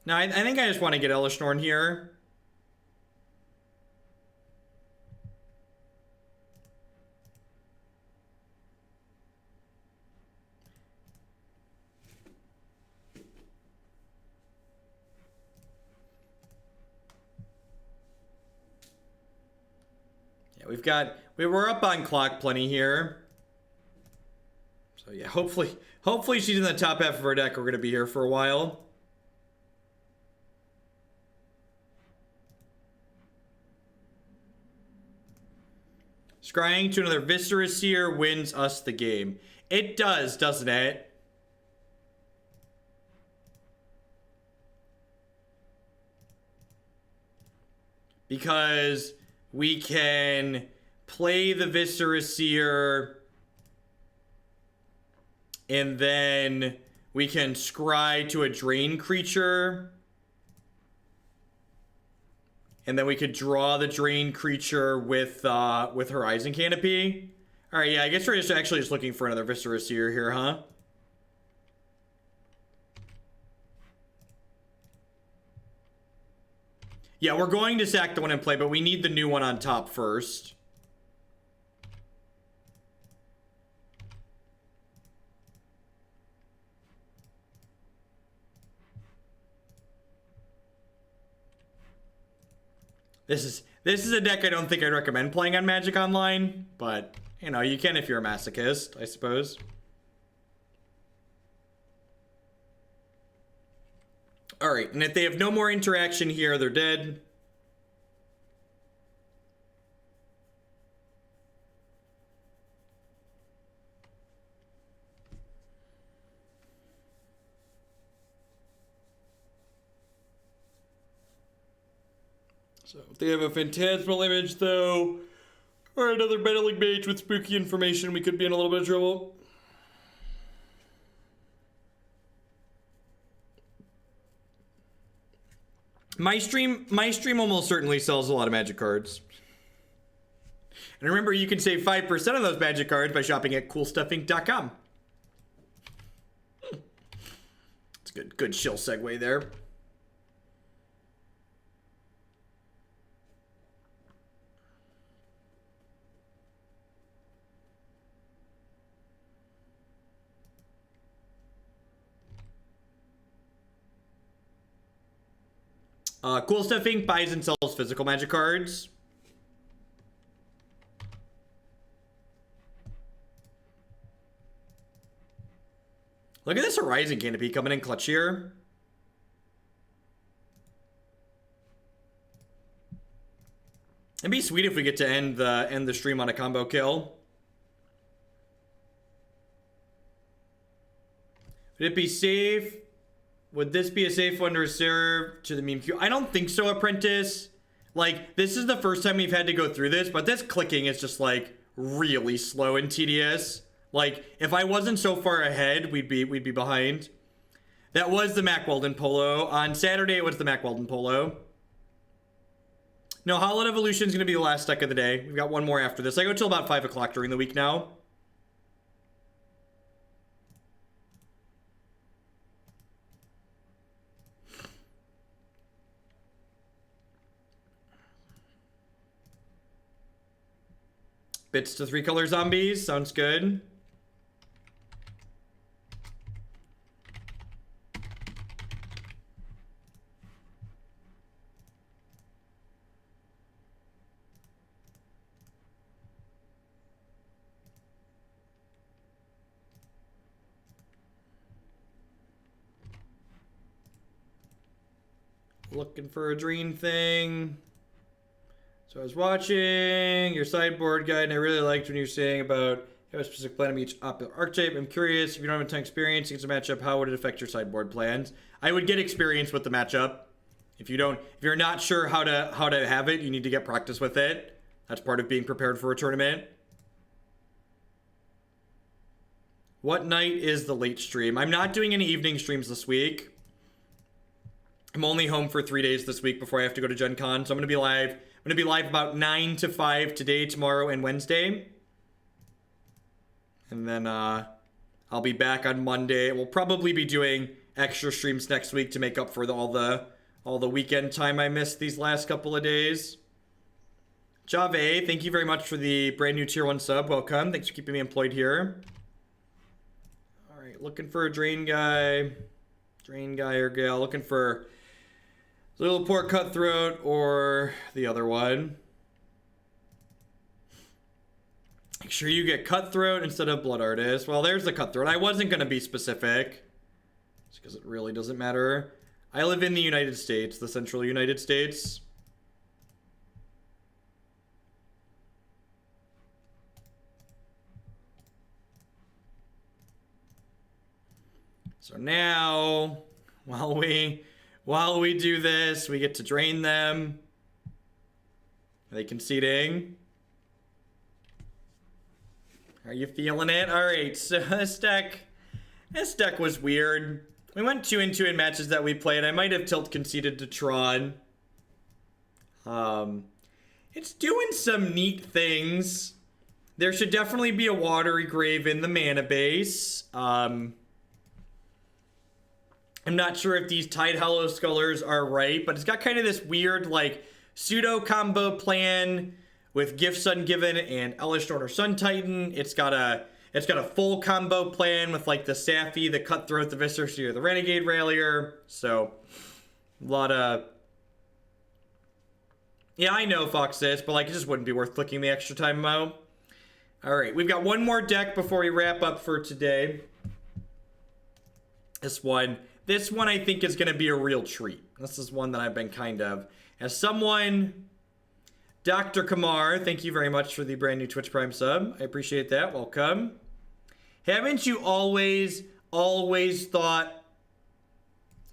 Now, I think I just want to get Elesh Norn here. Yeah, we're up on clock plenty here. So yeah, hopefully she's in the top half of her deck. We're going to be here for a while. Scrying to another Viscera Seer wins us the game. It does, doesn't it? because we can play the Viscera Seer, and then we can scry to a drain creature, and then we could draw the drain creature with Horizon Canopy. All right, yeah, I guess we're just looking for another Viscera Seer here, huh? Yeah, we're going to sack the one in play, but we need the new one on top first. This is a deck I don't think I'd recommend playing on Magic Online, but, you know, you can if you're a masochist, I suppose. Alright, and if they have no more interaction here, they're dead. So if they have a Phantasmal Image, though, or another Battling Mage with spooky information, we could be in a little bit of trouble. My stream almost certainly sells a lot of Magic cards. And remember, you can save 5% of those Magic cards by shopping at CoolStuffInc.com. It's a good shill segue there. Cool Stuff Inc. buys and sells physical Magic cards. Look at this Horizon Canopy coming in clutch here. It'd be sweet if we get to end the stream on a combo kill. Would it be safe? Would this be a safe one to reserve to the meme queue? I don't think so, Apprentice. Like, this is the first time we've had to go through this, but this clicking is just, like, really slow and tedious. Like, if I wasn't so far ahead, we'd be behind. That was the Mack Weldon Polo. On Saturday, it was the Mack Weldon Polo. No, Hallowed Evolution is going to be the last deck of the day. We've got one more after this. I go till about 5 o'clock during the week now. Bits to 3-color zombies. Sounds good. Looking for a dream thing. So I was watching your sideboard guide, and I really liked when you were saying about have a specific plan of each archetype. I'm curious, if you don't have a ton of experience against a matchup, how would it affect your sideboard plans? I would get experience with the matchup. If you're not sure how to have it, you need to get practice with it. That's part of being prepared for a tournament. What night is the late stream? I'm not doing any evening streams this week. I'm only home for 3 days this week before I have to go to Gen Con, so I'm going to be live. I'm going to be live about 9 to 5 today, tomorrow, and Wednesday. And then I'll be back on Monday. We'll probably be doing extra streams next week to make up for all the weekend time I missed these last couple of days. Jave, thank you very much for the brand new tier 1 sub. Welcome. Thanks for keeping me employed here. All right, looking for a drain guy. Drain guy or gal. Looking for Zulaport Cutthroat or the other one. Make sure you get Cutthroat instead of Blood Artist. Well, there's the Cutthroat. I wasn't going to be specific, just because it really doesn't matter. I live in the United States, the central United States. So now, while we do this, we get to drain them. Are they conceding? Are you feeling it? Alright, so this deck was weird. We went 2-2 in matches that we played. I might have tilt conceded to Tron. It's doing some neat things. There should definitely be a Watery Grave in the mana base. I'm not sure if these Tidehollow Scullers are right, but it's got kind of this weird, like, pseudo combo plan with Gifts Ungiven and Elesh, Norn, or Sun Titan. It's got a full combo plan with, like, the Saffi, the Cutthroat, the Viscera Seer, the Renegade Rallier. So, a lot of... Yeah, I know Fox this, but, like, it just wouldn't be worth clicking the extra time mo. Alright, we've got one more deck before we wrap up for today. This one I think is going to be a real treat. This is one that I've been kind of... As someone... Dr. Kamar, thank you very much for the brand new Twitch Prime sub. I appreciate that. Welcome. Haven't you always thought,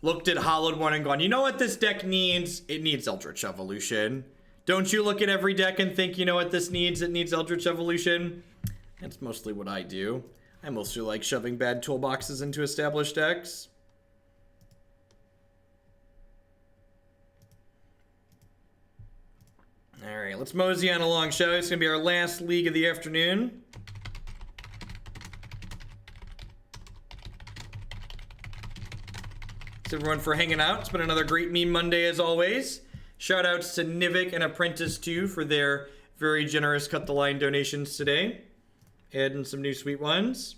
looked at Hallowed One and gone, you know what this deck needs? It needs Eldritch Evolution. Don't you look at every deck and think, you know what this needs? It needs Eldritch Evolution. That's mostly what I do. I mostly like shoving bad toolboxes into established decks. Alright, let's mosey on along, shall we? It's going to be our last league of the afternoon. Thanks everyone for hanging out. It's been another great meme Monday as always. Shout out to Nivik and Apprentice 2 for their very generous cut the line donations today. Adding some new sweet ones.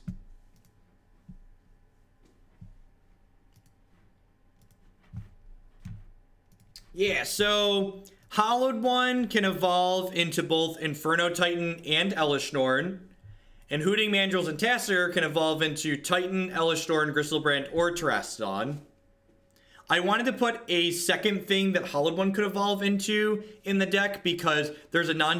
Yeah, so Hallowed One can evolve into both Inferno Titan and Elesh Norn. And Hooting Mandrills and Tasser can evolve into Titan, Elesh Norn, Gristlebrand, or Terastodon. I wanted to put a second thing that Hallowed One could evolve into in the deck because there's a non-zero